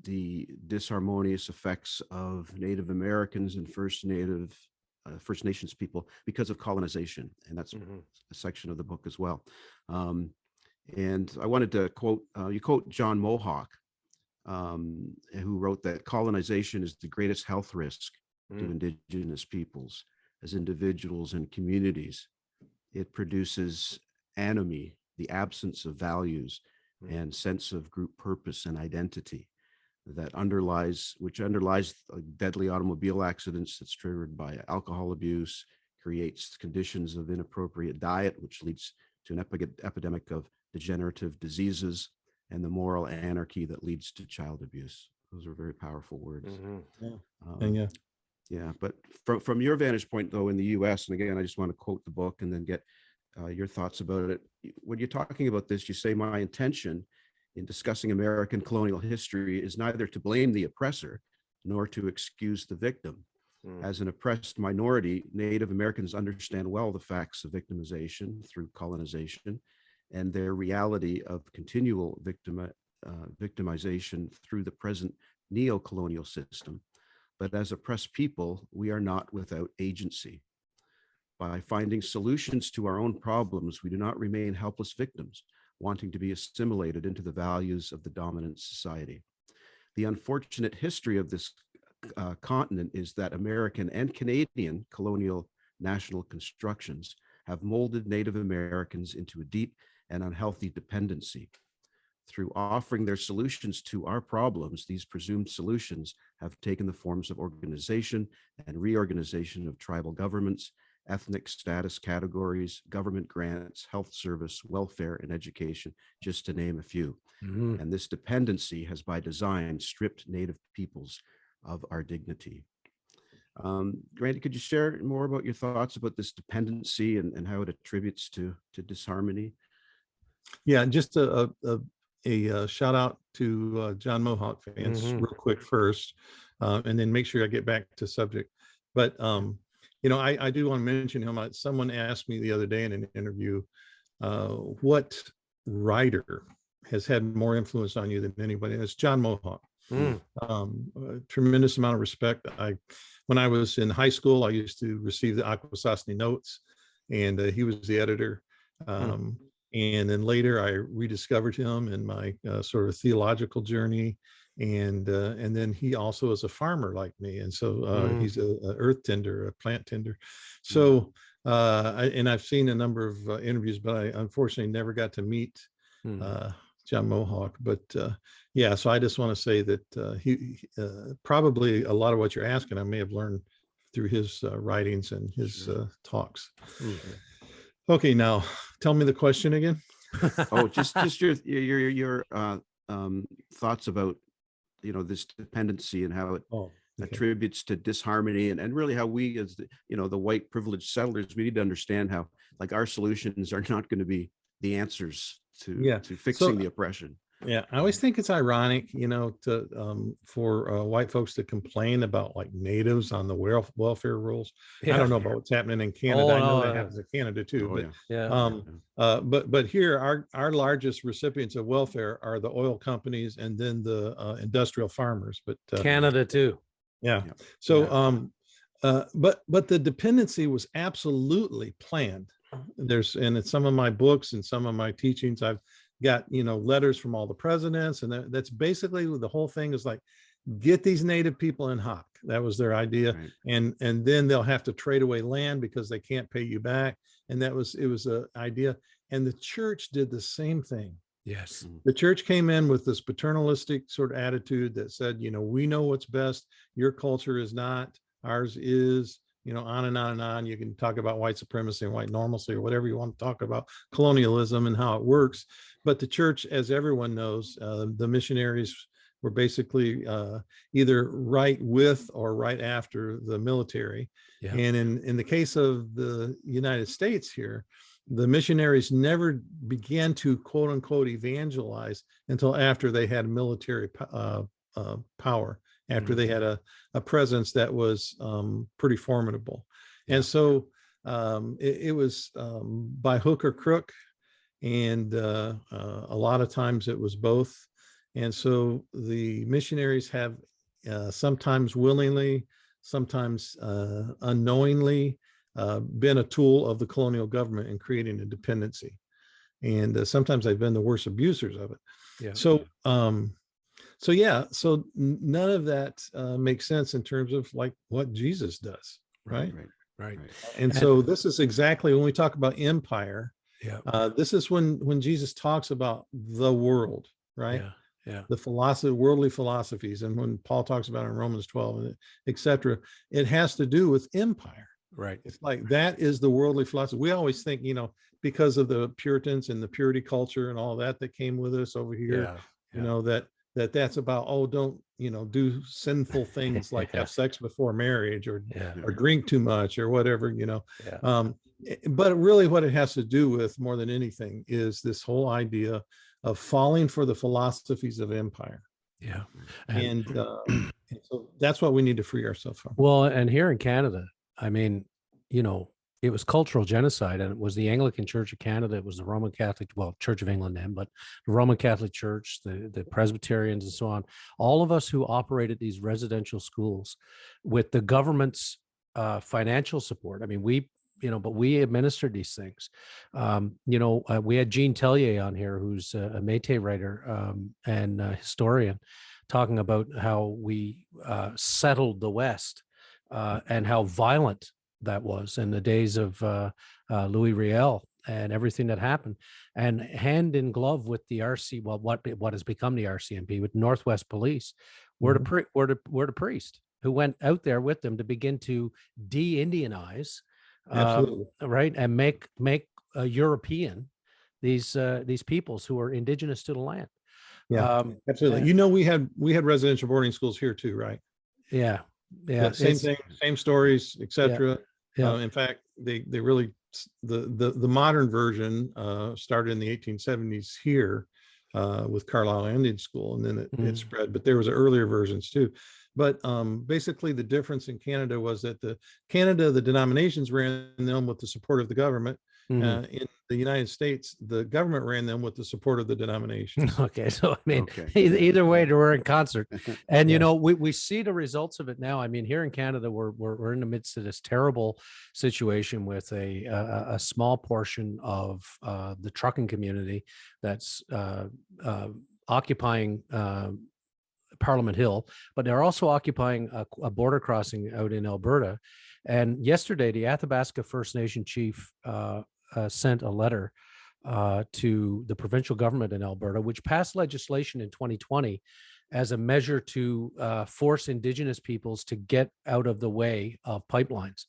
the disharmonious effects of Native Americans and First Nations people because of colonization. And that's a section of the book as well. And I wanted to quote, you quote John Mohawk, who wrote that colonization is the greatest health risk to Indigenous peoples as individuals and communities. It produces anomie, the absence of values and sense of group purpose and identity which underlies deadly automobile accidents that's triggered by alcohol abuse, creates conditions of inappropriate diet, which leads to an epidemic of degenerative diseases, and the moral anarchy that leads to child abuse. Those are very powerful words. But from your vantage point, though, in the U.S., and again, I just want to quote the book and then get your thoughts about it. When you're talking about this, you say, my intention in discussing American colonial history is neither to blame the oppressor nor to excuse the victim. As an oppressed minority, Native Americans understand well the facts of victimization through colonization and their reality of continual victimization through the present neo-colonial system. But as oppressed people, we are not without agency. By finding solutions to our own problems, we do not remain helpless victims, wanting to be assimilated into the values of the dominant society. The unfortunate history of this continent is that American and Canadian colonial national constructions have molded Native Americans into a deep and unhealthy dependency. Through offering their solutions to our problems, these presumed solutions have taken the forms of organization and reorganization of tribal governments, ethnic status categories, government grants, health service, welfare, and education, just to name a few. And this dependency has by design stripped Native peoples of our dignity. Randy, could you share more about your thoughts about this dependency and how it attributes to disharmony? Yeah, just a shout out to John Mohawk fans real quick first, and then make sure I get back to subject. But I do want to mention him. Someone asked me the other day in an interview, what writer has had more influence on you than anybody? And it's John Mohawk. A tremendous amount of respect. When I was in high school, I used to receive the Akwesasne notes, and he was the editor. And then later, I rediscovered him in my sort of theological journey, and then he also is a farmer like me, and so he's a earth tender, a plant tender. So I've seen a number of interviews, but I unfortunately never got to meet John Mohawk. But yeah, so I just want to say that he probably a lot of what you're asking, I may have learned through his writings and his talks. Okay, now tell me the question again. Oh, just your thoughts about this dependency and how it attributes to disharmony, and really how we as the white privileged settlers, we need to understand how our solutions are not going to be the answers to fixing the oppression. Yeah, I always think it's ironic, for white folks to complain about natives on the welfare rules. I don't know about what's happening in Canada. I know that happens in Canada too. But here, our largest recipients of welfare are the oil companies and then the industrial farmers. But Canada too. Yeah. So, but the dependency was absolutely planned. And in some of my books and some of my teachings, I've got letters from all the presidents, and that's basically the whole thing is get these Native people in hock. That was their idea. Right. And then they'll have to trade away land because they can't pay you back. And it was an idea. And the church did the same thing. Yes. The church came in with this paternalistic sort of attitude that said, we know what's best. Your culture is not, ours is. On and on and on. You can talk about white supremacy and white normalcy or whatever you want to talk about, colonialism and how it works. But the church, as everyone knows, the missionaries were basically either right with or right after the military. Yeah. And in the case of the United States here, the missionaries never began to quote unquote evangelize until after they had military power. After they had a presence that was pretty formidable. Yeah. And so it was by hook or crook, and a lot of times it was both. And so the missionaries have sometimes willingly, sometimes unknowingly been a tool of the colonial government in creating a dependency. And sometimes they've been the worst abusers of it. Yeah. So so none of that makes sense in terms of what Jesus does, right? Right. And so this is exactly when we talk about empire. Yeah. This is when Jesus talks about the world, right? Yeah. The worldly philosophies, and when Paul talks about it in Romans 12, etc., it has to do with empire. Right. It's that is the worldly philosophy. We always think, because of the Puritans and the purity culture and all that came with us over here, that's about, don't, do sinful things like have sex before marriage or drink too much or whatever, but really what it has to do with more than anything is this whole idea of falling for the philosophies of empire. Yeah. And so that's what we need to free ourselves from. Well, and here in Canada, I mean, you know, it was cultural genocide, and it was the Anglican Church of Canada, it was the Roman Catholic, well, Church of England then, but the Roman Catholic Church, the Presbyterians and so on, all of us who operated these residential schools with the government's financial support. I mean, but we administered these things. We had Jean Tellier on here, who's a Métis writer and historian, talking about how we settled the West and how violent that was in the days of Louis Riel and everything that happened, and hand in glove with the RC, well, what has become the RCMP, with Northwest Police, were the priest who went out there with them to begin to de-Indianize, right, and make European these peoples who are indigenous to the land. Yeah, absolutely. We had residential boarding schools here too, right? Yeah. Same thing, same stories, etc. In fact, they really, the modern version started in the 1870s here with Carlisle Indian School, and then it spread. But there was earlier versions too. But basically, the difference in Canada was that the denominations ran them with the support of the government. In the United States, the government ran them with the support of the denominations. Okay, so I mean, either way, we're in concert, and we see the results of it now. I mean, here in Canada, we're in the midst of this terrible situation with a small portion of the trucking community that's occupying Parliament Hill, but they're also occupying a border crossing out in Alberta. And yesterday, the Athabasca First Nation chief sent a letter to the provincial government in Alberta, which passed legislation in 2020 as a measure to force Indigenous peoples to get out of the way of pipelines.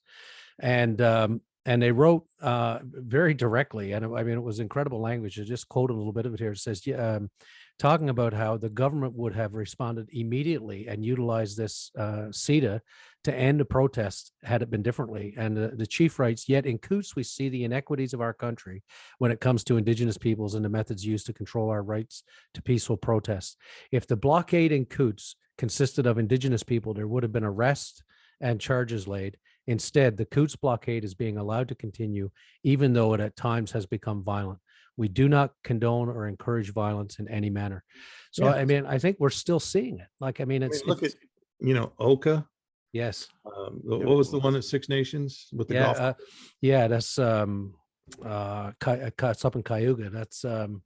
And they wrote very directly, and I mean, it was incredible language. I just quote a little bit of it here. It says, talking about how the government would have responded immediately and utilized this CETA to end the protest had it been differently. And the chief writes, yet in Coutts, we see the inequities of our country when it comes to Indigenous peoples and the methods used to control our rights to peaceful protest. If the blockade in Coutts consisted of Indigenous people, there would have been arrests and charges laid. Instead, the Coutts blockade is being allowed to continue, even though it at times has become violent. We do not condone or encourage violence in any manner. So, I mean, I think we're still seeing it. Like, I mean, look at, Oka. Yes. What was the one at Six Nations with the golf? That's it's up in Cayuga. That's that,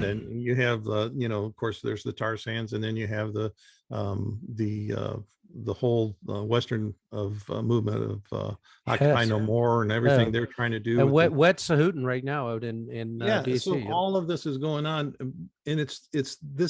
and you have of course, there's the tar sands, and then you have the whole western of movement of Occupy No More and everything they're trying to do. And wet Sahooten right now out in BC. So all of this is going on, and this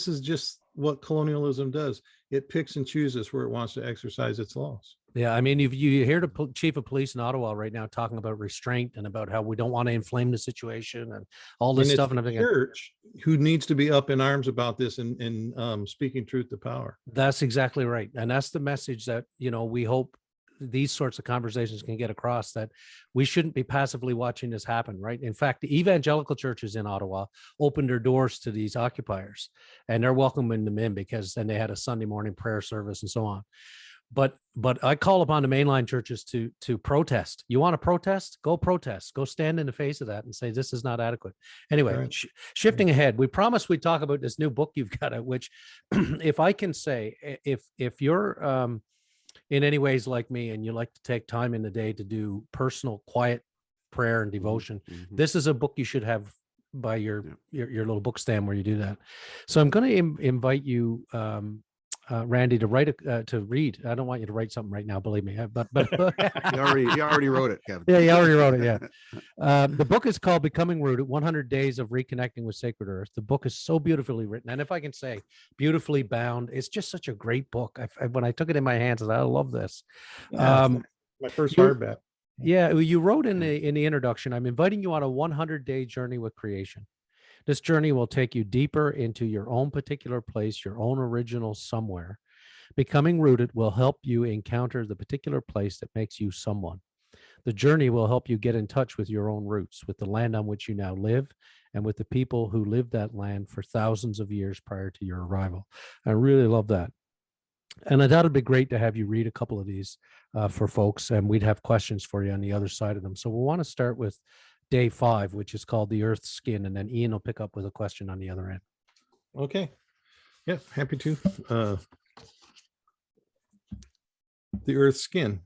is just what colonialism does. It picks and chooses where it wants to exercise its laws. Yeah, I mean, you hear the chief of police in Ottawa right now talking about restraint and about how we don't want to inflame the situation and all this stuff. And everything. Church who needs to be up in arms about this and speaking truth to power. That's exactly right, and that's the message that we hope these sorts of conversations can get across, that we shouldn't be passively watching this happen, right? In fact, the evangelical churches in Ottawa opened their doors to these occupiers, and they're welcoming them in because then they had a Sunday morning prayer service and so on. But I call upon the mainline churches to protest. You want to protest? Go protest. Go stand in the face of that and say this is not adequate. Anyway, right. Shifting ahead, we promised we'd talk about this new book you've got out, which, if I can say, if you're in any ways like me and you like to take time in the day to do personal, quiet prayer and devotion, this is a book you should have by your little book stand where you do that. So I'm going to invite you, Randy, to read. I don't want you to write something right now, believe me. But you already wrote it, Kevin. Yeah, you already wrote it. Yeah. The book is called "Becoming Rooted: 100 Days of Reconnecting with Sacred Earth." The book is so beautifully written, and if I can say, beautifully bound. It's just such a great book. When I took it in my hands, I said, I love this. My first hardback. Yeah, you wrote in the introduction, I'm inviting you on a 100-day journey with creation. This journey will take you deeper into your own particular place, your own original somewhere. Becoming rooted will help you encounter the particular place that makes you someone. The journey will help you get in touch with your own roots, with the land on which you now live, and with the people who lived that land for thousands of years prior to your arrival. I really love that. And I thought it'd be great to have you read a couple of these for folks, and we'd have questions for you on the other side of them. So we'll want to start with day 5, which is called The Earth's Skin, and then Ian will pick up with a question on the other end. Okay. Yeah, happy to. The Earth's Skin.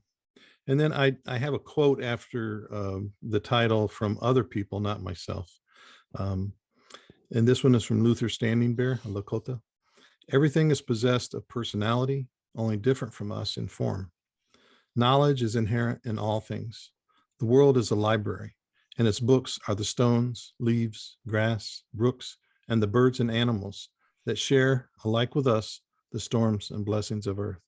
And then I have a quote after the title from other people, not myself. And this one is from Luther Standing Bear, Lakota. Everything is possessed of personality, only different from us in form. Knowledge is inherent in all things. The world is a library, and its books are the stones, leaves, grass, brooks, and the birds and animals that share, alike with us, the storms and blessings of earth.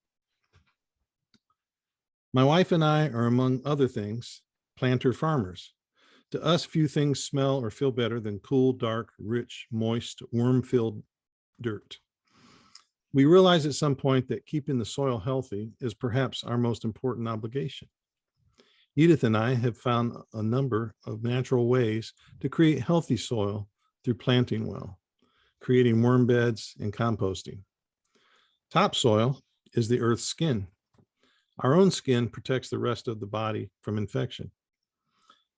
My wife and I are, among other things, planter farmers. To us, few things smell or feel better than cool, dark, rich, moist, worm-filled dirt. We realize at some point that keeping the soil healthy is perhaps our most important obligation. Edith and I have found a number of natural ways to create healthy soil through planting well, creating worm beds and composting. Topsoil is the earth's skin. Our own skin protects the rest of the body from infection.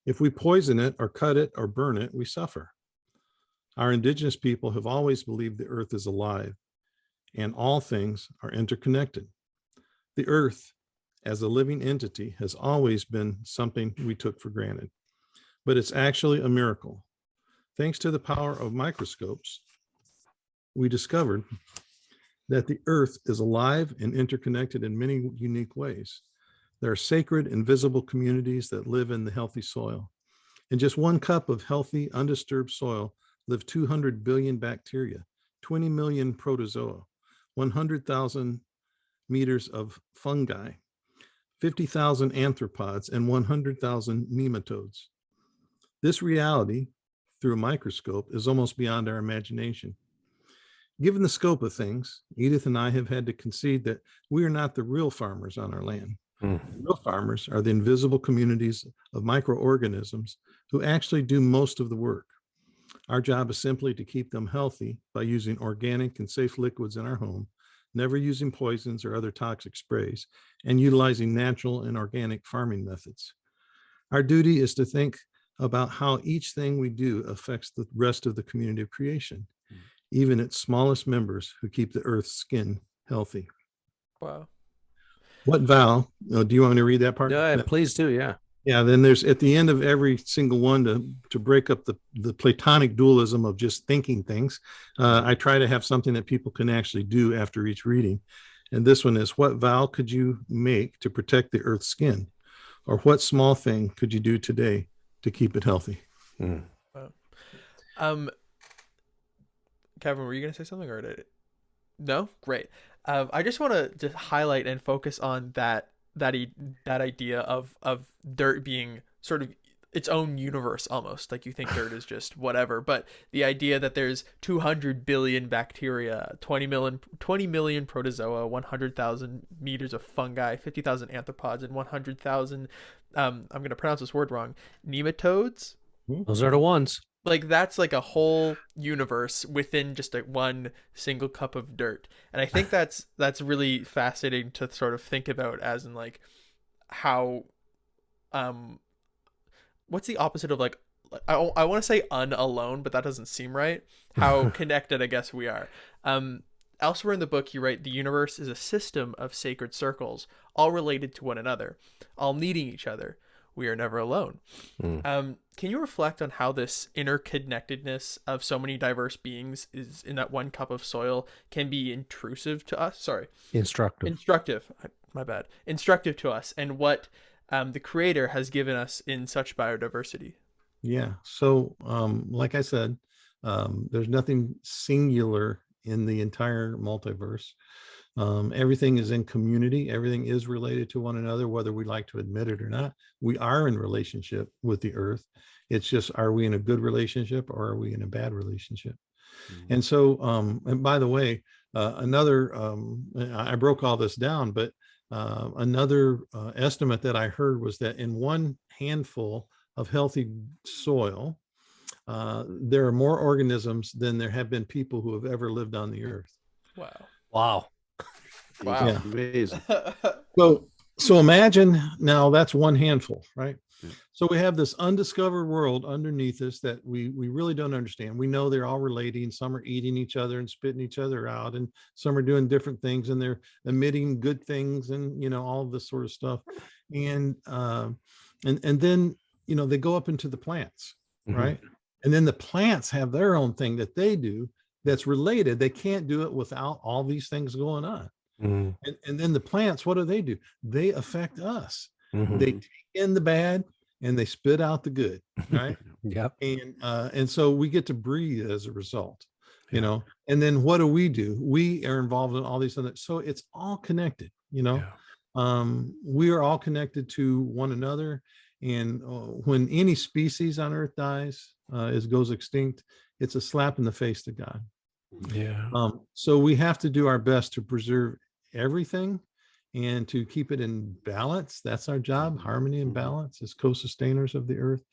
If we poison it or cut it or burn it, we suffer. Our indigenous people have always believed the earth is alive and all things are interconnected. The earth, as a living entity, has always been something we took for granted, but it's actually a miracle. Thanks to the power of microscopes, we discovered that the earth is alive and interconnected in many unique ways. There are sacred, invisible communities that live in the healthy soil. In just 1 cup of healthy, undisturbed soil live 200 billion bacteria, 20 million protozoa, 100,000 meters of fungi, 50,000 arthropods, and 100,000 nematodes. This reality, through a microscope, is almost beyond our imagination. Given the scope of things, Edith and I have had to concede that we are not the real farmers on our land. The real farmers are the invisible communities of microorganisms who actually do most of the work. Our job is simply to keep them healthy by using organic and safe liquids in our home, never using poisons or other toxic sprays, and utilizing natural and organic farming methods. Our duty is to think about how each thing we do affects the rest of the community of creation, even its smallest members who keep the earth's skin healthy. Wow. What vow? Do you want me to read that part? Yeah, please do. Yeah. Yeah, then there's at the end of every single one to break up the Platonic dualism of just thinking things. I try to have something that people can actually do after each reading. And this one is, what vow could you make to protect the earth's skin? Or what small thing could you do today to keep it healthy? Kevin, were you going to say something or did it? No? Great. I just want to just highlight and focus on that idea of dirt being sort of its own universe almost. Like you think dirt is just whatever, but the idea that there's 200 billion bacteria, 20 million protozoa, 100,000 meters of fungi, 50,000 arthropods, and 100,000, I'm going to pronounce this word wrong, nematodes. Those are the ones. Like that's like a whole universe within just one single cup of dirt. And I think that's really fascinating to sort of think about, as in like how what's the opposite of like I want to say unalone, but that doesn't seem right. How connected I guess we are. Elsewhere in the book you write, the universe is a system of sacred circles, all related to one another, all needing each other. We are never alone. Can you reflect on how this interconnectedness of so many diverse beings is in that 1 cup of soil can be intrusive to us? Sorry. Instructive. My bad. Instructive to us, and what the Creator has given us in such biodiversity. Yeah. So, like I said, there's nothing singular in the entire multiverse. Everything is in community. Everything is related to one another, whether we like to admit it or not. We are in relationship with the earth. It's just, are we in a good relationship or are we in a bad relationship? And so, and by the way, I broke all this down, but Another estimate that I heard was that in one handful of healthy soil, there are more organisms than there have been people who have ever lived on the earth. Wow. Wow. Wow. Yeah, amazing. So imagine now that's one handful, right? Yeah. So we have this undiscovered world underneath us that we really don't understand. We know they're all relating. Some are eating each other and spitting each other out, and some are doing different things, and they're emitting good things, and all of this sort of stuff. And then they go up into the plants, right? And then the plants have their own thing that they do that's related. They can't do it without all these things going on. And then the plants, what do? They affect us. They take in the bad and they spit out the good, right? Yep. And so we get to breathe as a result, and then what do? We are involved in all these other, so it's all connected, we are all connected to one another. And when any species on earth dies, goes extinct, it's a slap in the face to God. Yeah. So we have to do our best to preserve everything and to keep it in balance. That's our job, harmony and balance as co-sustainers of the earth.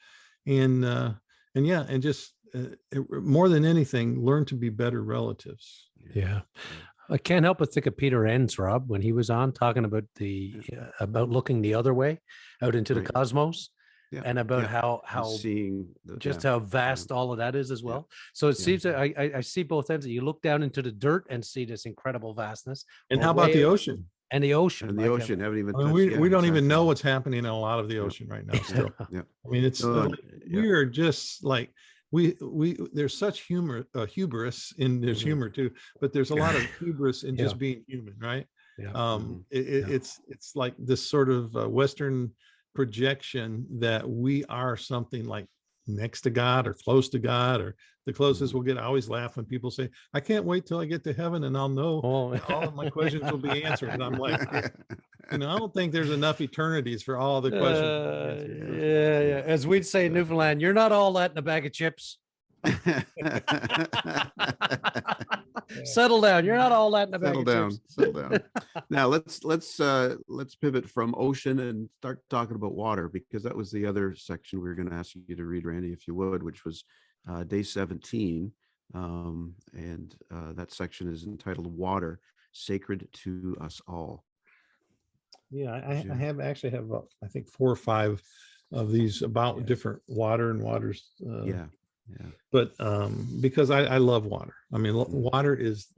And just more than anything, learn to be better relatives. Yeah. I can't help but think of Peter Enns, Rob, when he was on talking about about looking the other way out into the cosmos. Yeah. And about how seeing how vast all of that is as well. So it seems that I see both ends. You look down into the dirt and see this incredible vastness. And how about the ocean? And the ocean. And the ocean haven't even touched, we don't even know what's happening in a lot of the ocean right now still. Yeah. I mean, it's we are just like we there's such hubris in there's humor too, but there's a lot of hubris in just being human, right? Yeah. It's like this sort of Western projection that we are something like next to God or close to God, or the closest we'll get. I always laugh when people say, I can't wait till I get to heaven and I'll know all of my questions will be answered. And I'm like, I don't think there's enough eternities for all the questions. Yeah. As we'd say in Newfoundland, you're not all that in a bag of chips. Settle down. You're not all that in a bag of chips. Settle down. Now let's pivot from ocean and start talking about water, because that was the other section we were going to ask you to read, Randy, if you would, which was day 17. And that section is entitled "Water, Sacred to Us All." Yeah, I have I think 4 or 5 of these about different water and waters. Yeah. But because I love water. I mean, water is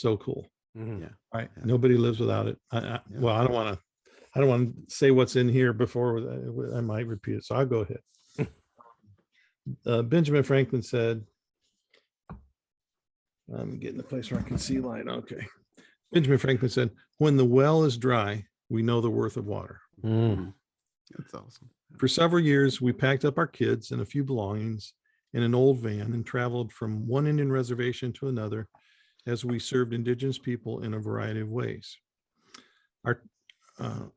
so cool. Yeah. Right. Yeah. Nobody lives without it. Well, I don't want to say what's in here before I might repeat it. So I'll go ahead. Benjamin Franklin said, I'm getting the place where I can see light. Okay. Benjamin Franklin said, when the well is dry, we know the worth of water. That's awesome. For several years, we packed up our kids and a few belongings in an old van and traveled from one Indian reservation to another as we served Indigenous people in a variety of ways.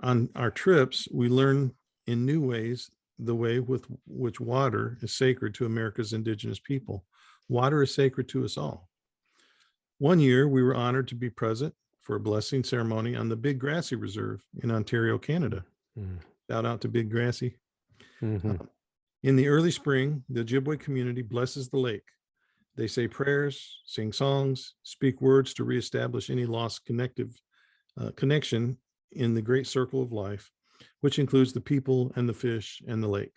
On our trips, we learned in new ways the way with which water is sacred to America's Indigenous people. Water is sacred to us all. One year, we were honored to be present for a blessing ceremony on the Big Grassy Reserve in Ontario, Canada. Shout out to Big Grassy. In the early spring, the Ojibwe community blesses the lake. They say prayers, sing songs, speak words to reestablish any lost connection in the great circle of life, which includes the people and the fish and the lake.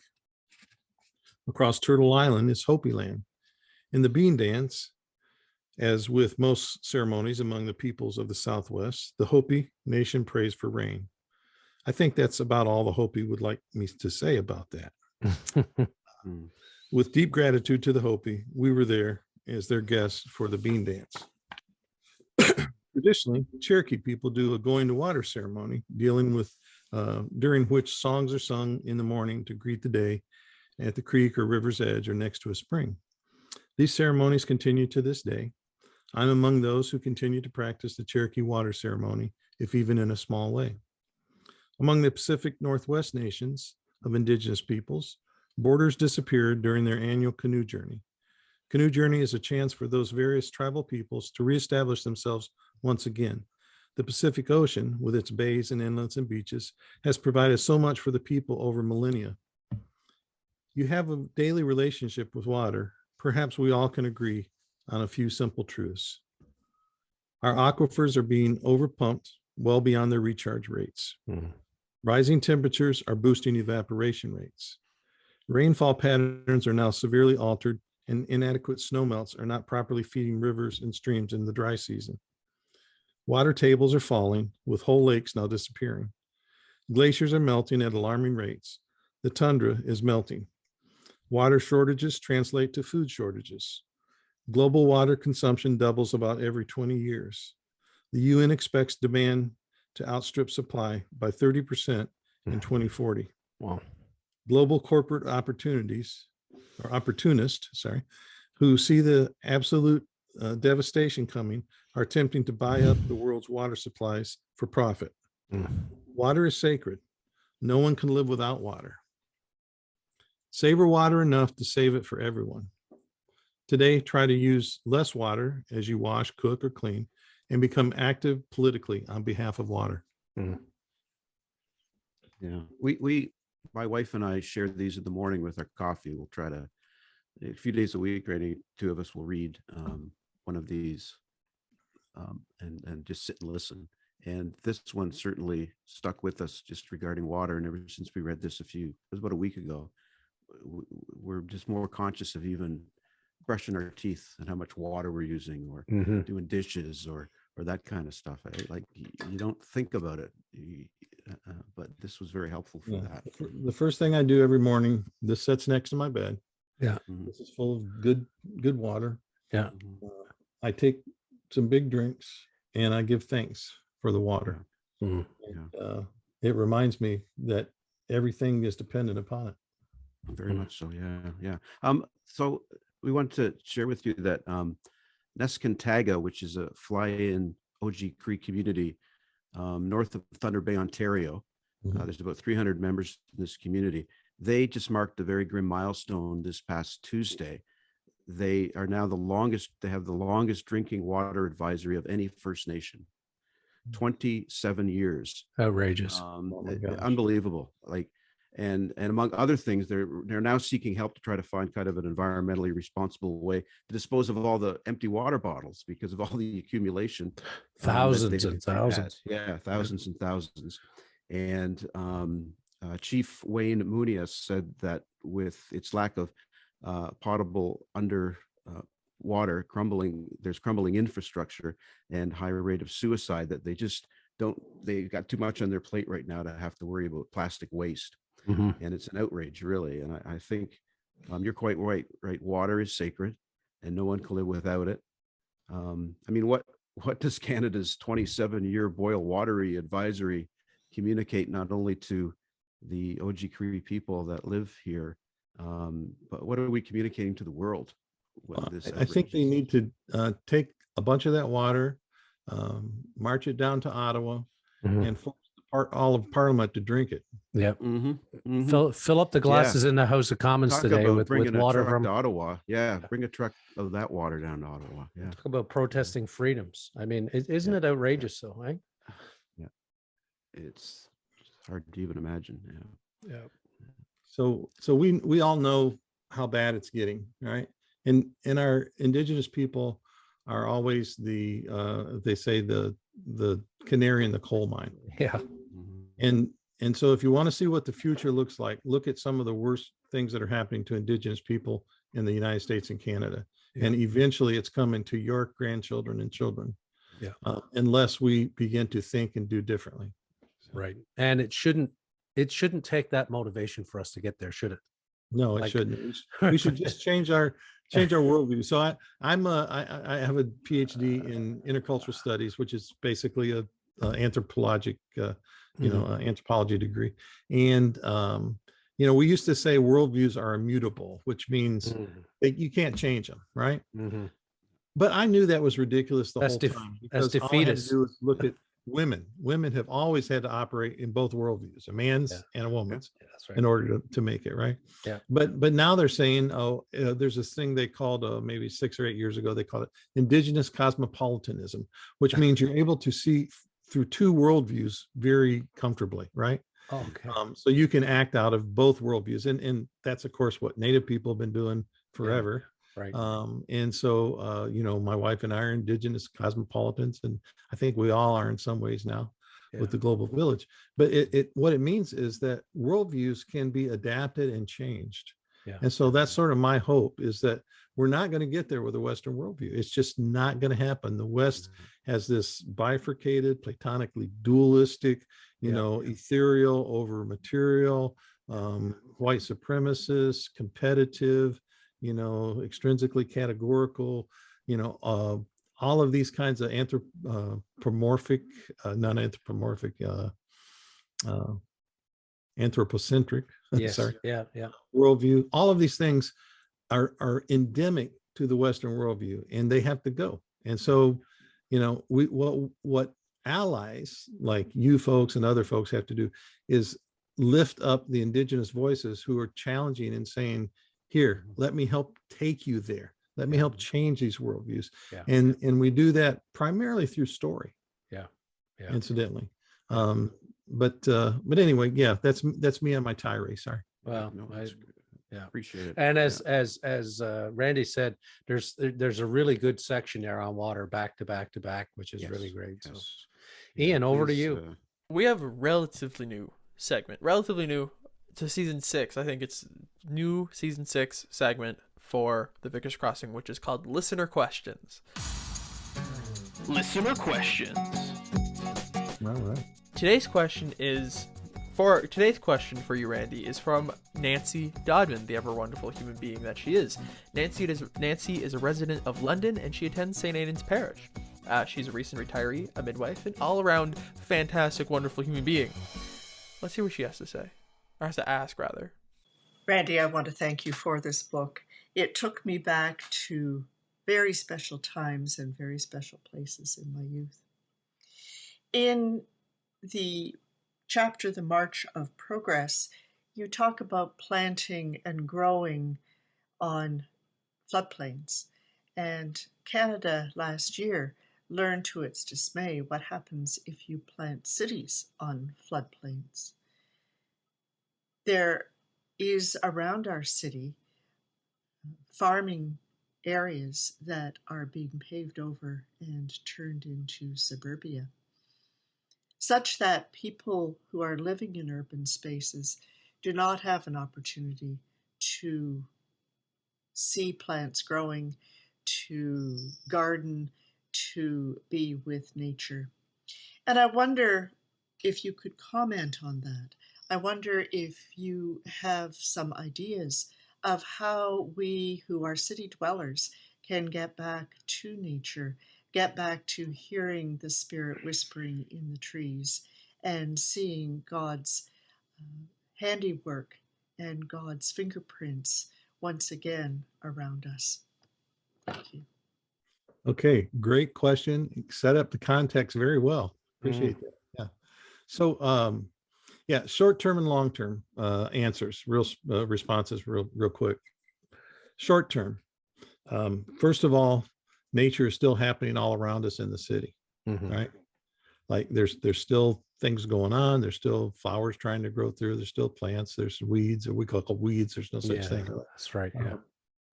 Across Turtle Island is Hopi land. In the bean dance, as with most ceremonies among the peoples of the Southwest, the Hopi nation prays for rain. I think that's about all the Hopi would like me to say about that. With deep gratitude to the Hopi, we were there as their guests for the bean dance. Traditionally, Cherokee people do a going to water ceremony during which songs are sung in the morning to greet the day at the creek or river's edge or next to a spring. These ceremonies continue to this day. I'm among those who continue to practice the Cherokee water ceremony, if even in a small way. Among the Pacific Northwest nations of Indigenous peoples, borders disappeared during their annual canoe journey. Canoe journey is a chance for those various tribal peoples to reestablish themselves once again. The Pacific Ocean, with its bays and inlets and beaches, has provided so much for the people over millennia. You have a daily relationship with water. Perhaps we all can agree on a few simple truths. Our aquifers are being overpumped well beyond their recharge rates. Rising temperatures are boosting evaporation rates. Rainfall patterns are now severely altered, and inadequate snowmelts are not properly feeding rivers and streams in the dry season. Water tables are falling, with whole lakes now disappearing. Glaciers are melting at alarming rates. The tundra is melting. Water shortages translate to food shortages. Global water consumption doubles about every 20 years. The UN expects demand to outstrip supply by 30% in 2040. Wow. Global corporate opportunists, who see the absolute devastation coming, are attempting to buy up the world's water supplies for profit. Water is sacred. No one can live without water. Savor water enough to save it for everyone. Today, try to use less water as you wash, cook, or clean, and become active politically on behalf of water. Yeah, my wife and I share these in the morning with our coffee. We'll try to, a few days a week, Randy, two of us will read one of these and just sit and listen. And this one certainly stuck with us just regarding water. And ever since we read this it was about a week ago, we're just more conscious of even brushing our teeth and how much water we're using, or doing dishes or that kind of stuff. Like you don't think about it, but this was very helpful for that. The first thing I do every morning, this sits next to my bed. Yeah. This is full of good water. Yeah. I take some big drinks and I give thanks for the water. It reminds me that everything is dependent upon it. Very much so. Yeah. So we want to share with you that Neskantaga, which is a fly-in OG Cree community north of Thunder Bay, Ontario. There's about 300 members in this community. They just marked a very grim milestone this past Tuesday. They are now they have the longest drinking water advisory of any First Nation. 27 years. Outrageous. Unbelievable. And among other things, they're now seeking help to try to find kind of an environmentally responsible way to dispose of all the empty water bottles because of all the accumulation. Thousands and thousands. Yeah, thousands and thousands. And Chief Wayne Munias said that with its lack of potable water, there's crumbling infrastructure and higher rate of suicide, that they got too much on their plate right now to have to worry about plastic waste. And it's an outrage, really. And I think you're quite right. Water is sacred and no one can live without it. I mean, what does Canada's 27-year boil watery advisory communicate not only to the OG Cree people that live here, but what are we communicating to the world? I think they need to take a bunch of that water, march it down to Ottawa, and force all of Parliament to drink it. Yep. Fill up the glasses in the House of Commons today with water from Ottawa. Yeah, bring a truck of that water down to Ottawa. Yeah. Talk about protesting freedoms. I mean, isn't it outrageous though, right? Yeah. It's hard to even imagine. Yeah. So we all know how bad it's getting, right? And our Indigenous people are always they say the canary in the coal mine. Yeah. And so if you want to see what the future looks like, look at some of the worst things that are happening to Indigenous people in the United States and Canada. Yeah. And eventually it's coming to your grandchildren and children. Yeah. Unless we begin to think and do differently. Right. And it shouldn't take that motivation for us to get there, should it? No, it shouldn't. We should just change our worldview. So I have a PhD in intercultural studies, which is basically a anthropologic, anthropology degree. And we used to say worldviews are immutable, which means that you can't change them, right? But I knew that was ridiculous the whole time, because all I had to do is look at women. Women have always had to operate in both worldviews, a man's and a woman's, that's right, in order to make it, right? Yeah. But now they're saying, there's this thing they called maybe 6 or 8 years ago, they called it Indigenous Cosmopolitanism, which means you're able to see through two worldviews very comfortably, right? Oh, okay. So you can act out of both worldviews, and that's of course what Native people have been doing forever. Yeah, right. And so my wife and I are Indigenous cosmopolitans, and I think we all are in some ways now with the global village. But what it means is that worldviews can be adapted and changed. Yeah. And so that's sort of my hope, is that we're not going to get there with a Western worldview. It's just not going to happen. The West has this bifurcated, platonically dualistic, ethereal over material, white supremacist, competitive, extrinsically categorical, all of these kinds of anthropomorphic, non-anthropomorphic, anthropocentric, worldview. All of these things are endemic to the Western worldview, and they have to go. And so, what allies like you folks and other folks have to do is lift up the Indigenous voices who are challenging and saying, here, let me help take you there. Let me help change these worldviews. Yeah. And we do that primarily through story. Yeah. Incidentally. But anyway, that's me on my tirade. Sorry. Well, appreciate it. And as Randy said, there's a really good section there on water back to back, which is really great. So, Ian, over to you. We have a relatively new segment, to season 6. I think it's new season 6 segment for the Vickers Crossing, which is called Listener Questions. Listener Questions. All right. Today's question for you, Randy, is from Nancy Dodman, the ever wonderful human being that she is. Nancy is a resident of London, and she attends St. Aidan's Parish. She's a recent retiree, a midwife, an all-around fantastic, wonderful human being. Let's hear what she has to say, or has to ask, rather. Randy, I want to thank you for this book. It took me back to very special times and very special places in my youth. In the chapter, The March of Progress, you talk about planting and growing on floodplains. And Canada last year learned to its dismay what happens if you plant cities on floodplains. There is around our city farming areas that are being paved over and turned into suburbia, such that people who are living in urban spaces do not have an opportunity to see plants growing, to garden, to be with nature. And I wonder if you could comment on that. I wonder if you have some ideas of how we who are city dwellers can get back to nature, get back to hearing the spirit whispering in the trees and seeing God's handiwork and God's fingerprints once again around us. Thank you. Okay, great question. Set up the context very well. Appreciate that. Yeah. So, short-term and long-term answers, responses, real quick. Short-term. First of all, nature is still happening all around us in the city, right? Like there's still things going on. There's still flowers trying to grow through. There's still plants. There's weeds, or we call weeds. There's no such thing. That's right.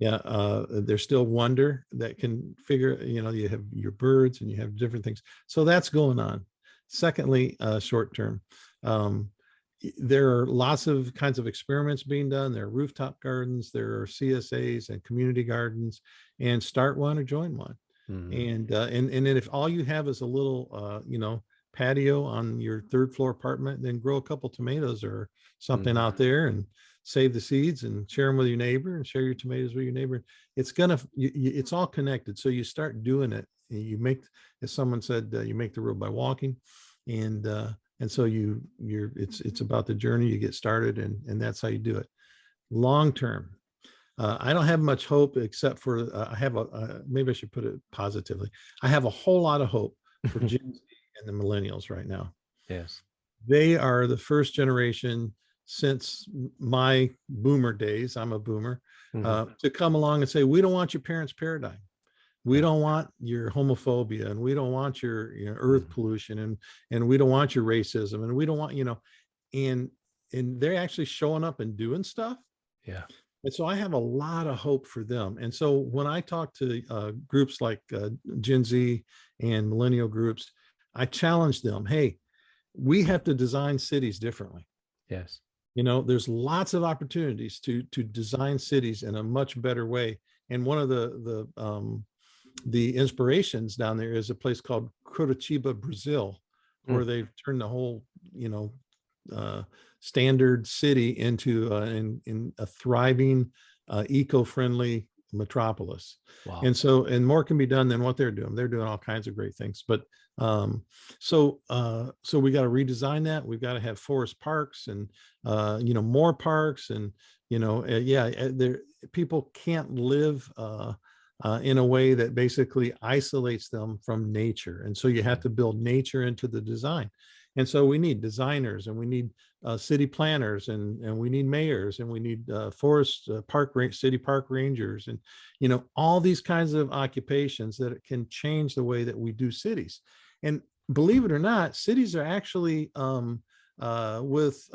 There's still wonder that can figure. You have your birds and you have different things. So that's going on. Secondly, short-term. There are lots of kinds of experiments being done. There are rooftop gardens, there are CSAs and community gardens, and start one or join one. And then if all you have is a little, patio on your third floor apartment, then grow a couple tomatoes or something out there and save the seeds and share them with your neighbor and share your tomatoes with your neighbor. It's all connected. So you start doing it. You make, as someone said, you make the road by walking, and so it's about the journey. You get started, and that's how you do it. Long term, I don't have much hope except for I have maybe I should put it positively. I have a whole lot of hope for Gen Z and the millennials right now. Yes, they are the first generation since my boomer days. I'm a boomer, to come along and say, we don't want your parents' paradigm. We don't want your homophobia, and we don't want your earth pollution, and we don't want your racism, and we don't want, and they're actually showing up and doing stuff. Yeah. And so I have a lot of hope for them. And so when I talk to groups like Gen Z and millennial groups, I challenge them, hey, we have to design cities differently. Yes. There's lots of opportunities to design cities in a much better way. And one of the inspirations down there is a place called Curitiba, Brazil, where they've turned the whole, standard city into in a thriving, eco-friendly metropolis. Wow. And more can be done than what they're doing. They're doing all kinds of great things. But so we got to redesign that. We've got to have forest parks and more parks, and people can't live in a way that basically isolates them from nature. And so you have to build nature into the design. And so we need designers, and we need city planners, and we need mayors, and we need city park rangers, and all these kinds of occupations that can change the way that we do cities. And believe it or not, cities are actually with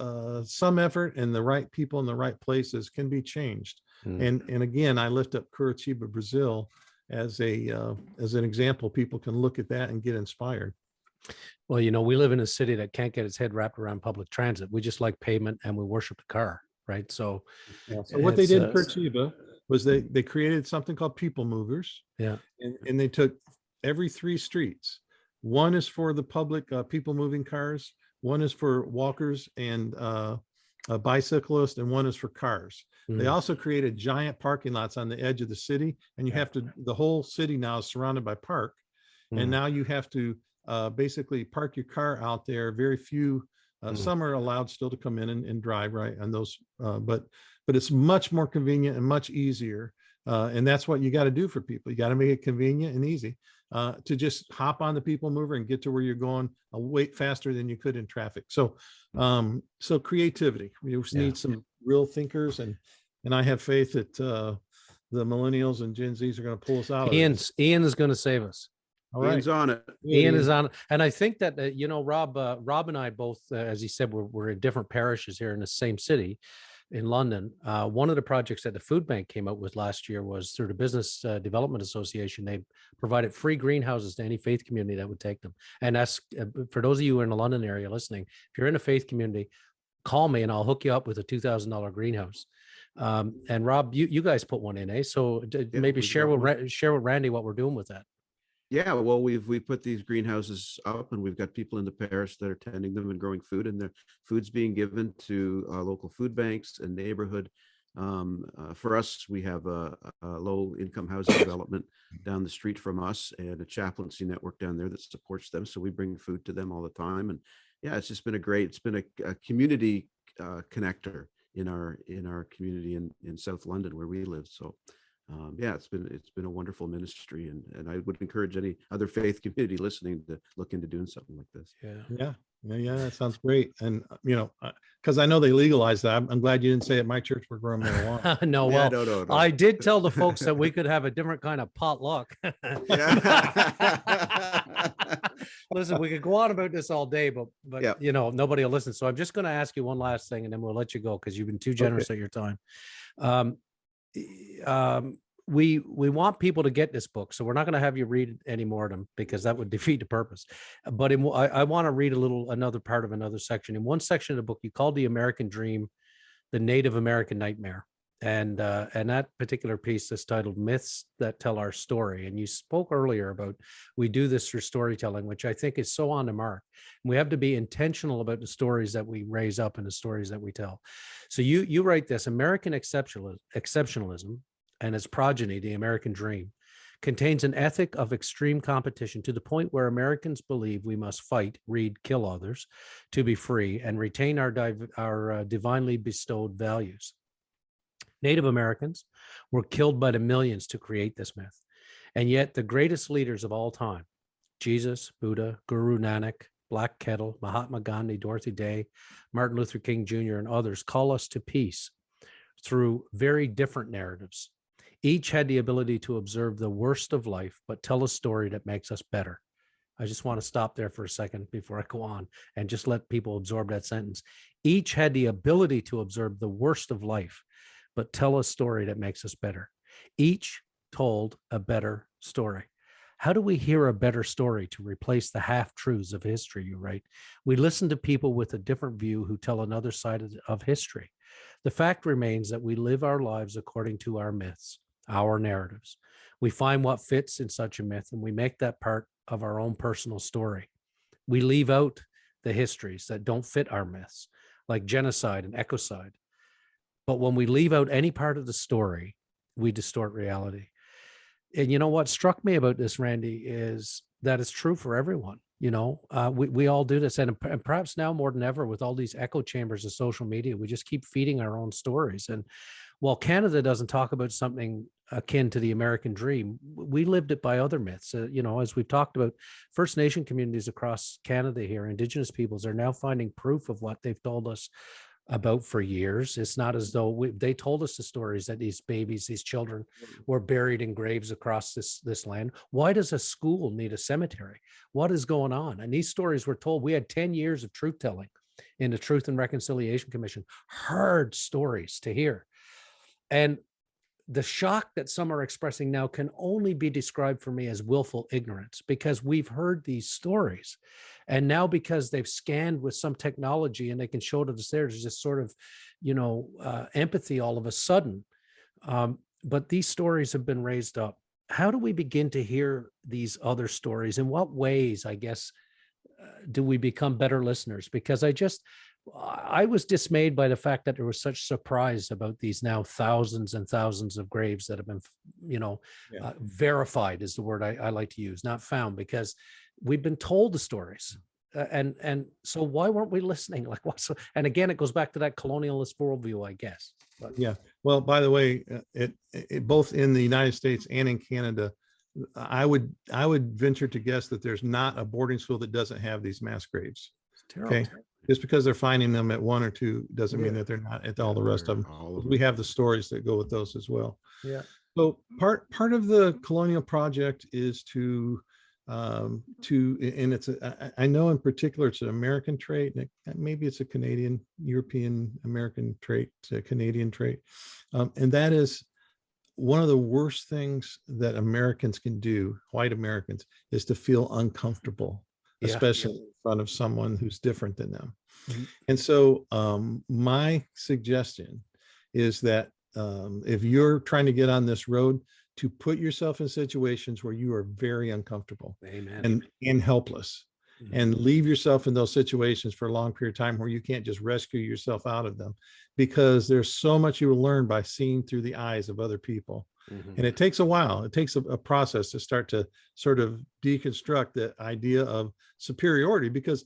some effort and the right people in the right places can be changed. And again, I lift up Curitiba, Brazil as an example. People can look at that and get inspired. Well, we live in a city that can't get its head wrapped around public transit. We just like pavement, and we worship the car, right? So, so what they did in Curitiba was they created something called people movers. Yeah. And they took every 3 streets. One is for the public people moving cars. One is for walkers and bicyclists, and one is for cars. They also created giant parking lots on the edge of the city, and the whole city now is surrounded by park. And now you have to basically park your car out there. Very few, some are allowed still to come in and drive, right? And those, but it's much more convenient and much easier. And that's what you got to do for people. You got to make it convenient and easy to just hop on the people mover and get to where you're going way faster than you could in traffic. So, so creativity. We just need some real thinkers, and I have faith that the millennials and Gen Zs are going to pull us out. Ian is going to save us. All right. Ian's on it. Ian is on it. And I think that, Rob and I both, as he said, we're in different parishes here in the same city in London. One of the projects that the food bank came out with last year was through the Business Development Association. They provided free greenhouses to any faith community that would take them. And that's for those of you who are in the London area listening, if you're in a faith community, call me and I'll hook you up with a $2,000 greenhouse. And Rob, you guys put one in, eh? So maybe share with Randy what we're doing with that. Yeah, well, we put these greenhouses up, and we've got people in the parish that are tending them and growing food, and the food's being given to local food banks and neighborhood. For us, we have a low-income housing development down the street from us, and a chaplaincy network down there that supports them. So we bring food to them all the time, and it's just been it's been a community connector in our community in South London where we live. So. It's been a wonderful ministry, and I would encourage any other faith community listening to look into doing something like this. Yeah, that sounds great. And because I know they legalized that. I'm glad you didn't say at my church we're growing marijuana. No. I did tell the folks that we could have a different kind of potluck. Listen, we could go on about this all day, but nobody will listen. So I'm just going to ask you one last thing, and then we'll let you go because you've been too generous at your time. We want people to get this book, so we're not going to have you read any more of them because that would defeat the purpose. But I want to read another part of another section. In one section of the book, you called the American Dream the Native American Nightmare, and that particular piece is titled "Myths That Tell Our Story." And you spoke earlier about we do this through storytelling, which I think is so on the mark. We have to be intentional about the stories that we raise up and the stories that we tell. So you write this: American exceptionalism and its progeny, the American Dream, contains an ethic of extreme competition to the point where Americans believe we must fight, read, kill others to be free and retain our divinely bestowed values. Native Americans were killed by the millions to create this myth. And yet the greatest leaders of all time, Jesus, Buddha, Guru Nanak, Black Kettle, Mahatma Gandhi, Dorothy Day, Martin Luther King Jr., and others call us to peace through very different narratives. Each had the ability to observe the worst of life, but tell a story that makes us better. I just want to stop there for a second before I go on and just let people absorb that sentence. Each had the ability to observe the worst of life, but tell a story that makes us better. Each told a better story. How do we hear a better story to replace the half-truths of history, you write? We listen to people with a different view who tell another side of history. The fact remains that we live our lives according to our myths, our narratives. We find what fits in such a myth, and we make that part of our own personal story. We leave out the histories that don't fit our myths, like genocide and ecocide. But when we leave out any part of the story, we distort reality. And you know what struck me about this, Randy, is that it's true for everyone. We all do this, and perhaps now more than ever with all these echo chambers of social media, we just keep feeding our own stories. And while Canada doesn't talk about something akin to the American dream, we lived it by other myths. As we've talked about, First Nation communities across Canada here, Indigenous peoples are now finding proof of what they've told us about for years. It's not as though they told us the stories that these babies, these children were buried in graves across this land. Why does a school need a cemetery? What is going on? And these stories were told. We had 10 years of truth telling in the Truth and Reconciliation Commission, hard stories to hear. And the shock that some are expressing now can only be described for me as willful ignorance, because we've heard these stories. And now because they've scanned with some technology and they can show it to us, there's just sort of, empathy all of a sudden. But these stories have been raised up. How do we begin to hear these other stories? In what ways, I guess, do we become better listeners? Because I was dismayed by the fact that there was such surprise about these now thousands and thousands of graves that have been, verified is the word I like to use, not found, because we've been told the stories. And so why weren't we listening? Like what's, and again, it goes back to that colonialist worldview, I guess. But, yeah. Well, by the way, it both in the United States and in Canada, I would venture to guess that there's not a boarding school that doesn't have these mass graves. It's terrible. Okay. Just because they're finding them at one or two doesn't mean that they're not at all the rest of them. We have the stories that go with those as well. Yeah. So part of the colonial project is to and it's I know in particular it's an American trait, and maybe it's a Canadian, European American trait, a Canadian trait, and that is one of the worst things that Americans can do, white Americans, is to feel uncomfortable, especially in front of someone who's different than them. Mm-hmm. And so my suggestion is that if you're trying to get on this road, to put yourself in situations where you are very uncomfortable. Amen. and helpless, mm-hmm. and leave yourself in those situations for a long period of time where you can't just rescue yourself out of them, because there's so much you will learn by seeing through the eyes of other people. Mm-hmm. And it takes a while. It takes a process to start to sort of deconstruct the idea of superiority, because,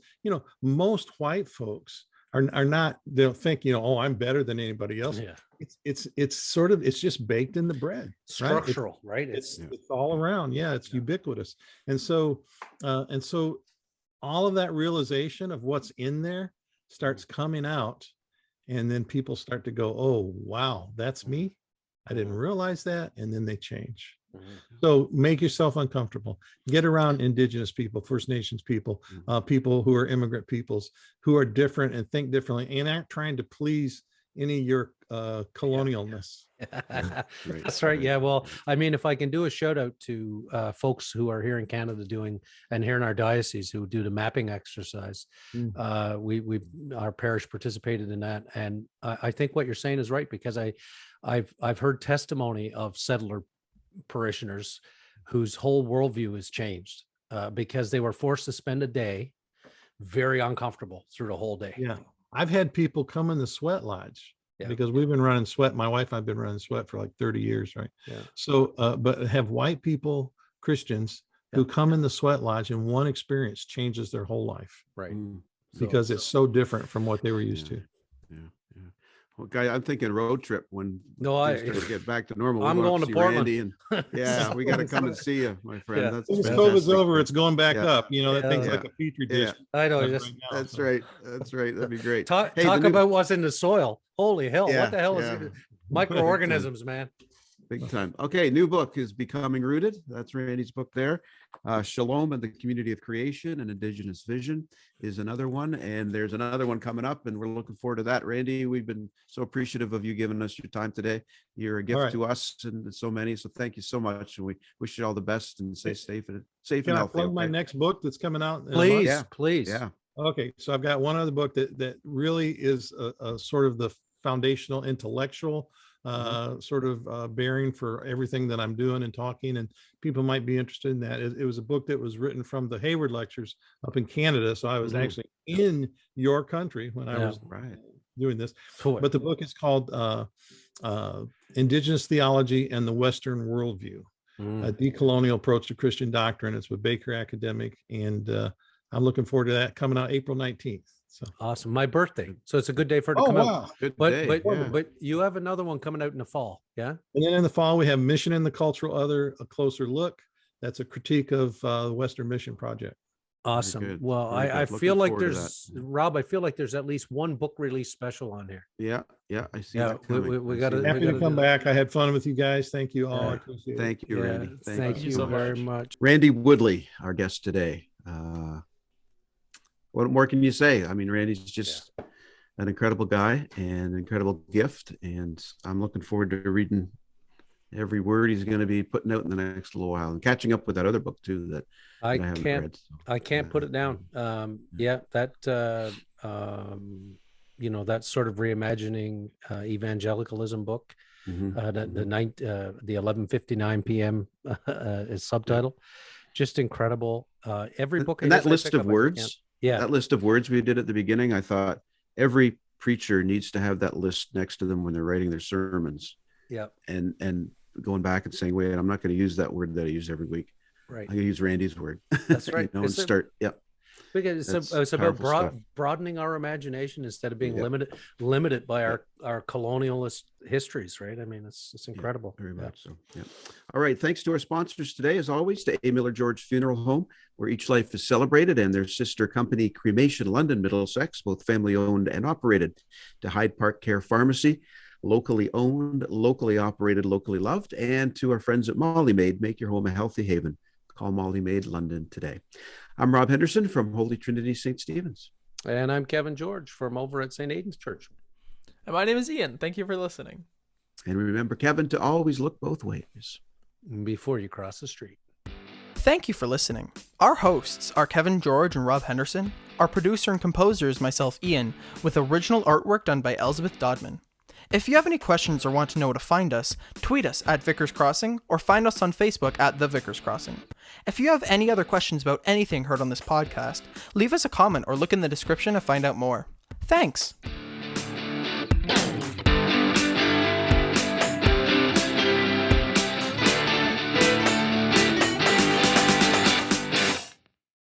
most white folks are not, they don't think, oh, I'm better than anybody else. Yeah. It's sort of, it's just baked in the bread. Structural, right? It's all around. Yeah. It's ubiquitous. And so all of that realization of what's in there starts coming out. And then people start to go, oh, wow, that's me. I didn't realize that. And then they change. Mm-hmm. So make yourself uncomfortable. Get around Indigenous people, First Nations people, people who are immigrant peoples, who are different and think differently and aren't trying to please any of your colonialness. Yeah. That's right. Yeah. Well, I mean, if I can do a shout out to folks who are here in Canada and here in our diocese who do the mapping exercise, our parish participated in that. And I think what you're saying is right, because I've heard testimony of settler parishioners whose whole worldview has changed because they were forced to spend a day very uncomfortable through the whole day. Yeah. I've had people come in the sweat lodge because we've been running sweat. My wife and I've been running sweat for like 30 years. Right. Yeah. So, but have white people, Christians who come in the sweat lodge, and one experience changes their whole life. Right. Because it's so different from what they were used to. Yeah. Well, guy, I'm thinking road trip when I get back to normal. I'm going to Portland. Randy and we got to come and see you, my friend. Yeah. That's once COVID's over, it's going back up. That thing's like a petri dish. I know. That's right. That'd be great. Talk about what's in the soil. Holy hell! What the hell is it? Microorganisms, man. Big time. Okay, new book is Becoming Rooted. That's Randy's book there. Shalom and the Community of Creation and Indigenous Vision is another one. And there's another one coming up, and we're looking forward to that. Randy, we've been so appreciative of you giving us your time today. You're a gift to us and so many. So thank you so much. And we wish you all the best and stay safe and Can healthy. I plug my next book that's coming out? Please, please. Yeah. Okay, so I've got one other book that really is a sort of the foundational intellectual sort of bearing for everything that I'm doing and talking, and people might be interested in that. It was a book that was written from the Hayward lectures up in Canada, so I was actually in your country when I was doing this. But the book is called Indigenous Theology and the Western Worldview, a decolonial approach to Christian doctrine. It's with Baker Academic, and I'm looking forward to that coming out April 19th. So awesome. My birthday. So it's a good day for it to come out. Good but day. But you have another one coming out in the fall. Yeah. And then in the fall, we have Mission and the Cultural Other, a closer look. That's a critique of the Western Mission Project. Awesome. Well, I feel like there's, Rob, I feel like there's at least one book release special on here. Yeah. I see. Yeah, we got to happy to come back. I had fun with you guys. Thank you all. I appreciate it. Thank you, Randy. Thank you so very much. Randy Woodley, our guest today. What more can you say? I mean, Randy's just an incredible guy and an incredible gift. And I'm looking forward to reading every word he's going to be putting out in the next little while and catching up with that other book too that I haven't read. I can't put it down. That that sort of reimagining evangelicalism book, the 11:59 p.m. is subtitle, just incredible. Every book and that list of words. That list of words we did at the beginning, I thought every preacher needs to have that list next to them when they're writing their sermons. Yeah. And going back and saying, wait, I'm not going to use that word that I use every week. Right. I'm going to use Randy's word. That's right. And start. Because it's about broadening our imagination instead of being limited by our colonialist histories, right? I mean, it's incredible. Very much so. Yeah. All right. Thanks to our sponsors today, as always, to A. Miller George Funeral Home, where each life is celebrated, and their sister company, Cremation London, Middlesex, both family owned and operated, to Hyde Park Care Pharmacy, locally owned, locally operated, locally loved, and to our friends at Molly Maid, make your home a healthy haven. Call Molly Maid London today. I'm Rob Henderson from Holy Trinity St. Stephen's. And I'm Kevin George from over at St. Aidan's Church. And my name is Ian. Thank you for listening. And remember, Kevin, to always look both ways before you cross the street. Thank you for listening. Our hosts are Kevin George and Rob Henderson. Our producer and composer is myself, Ian, with original artwork done by Elizabeth Dodman. If you have any questions or want to know where to find us, tweet us at Vickers Crossing or find us on Facebook at The Vickers Crossing. If you have any other questions about anything heard on this podcast, leave us a comment or look in the description to find out more. Thanks!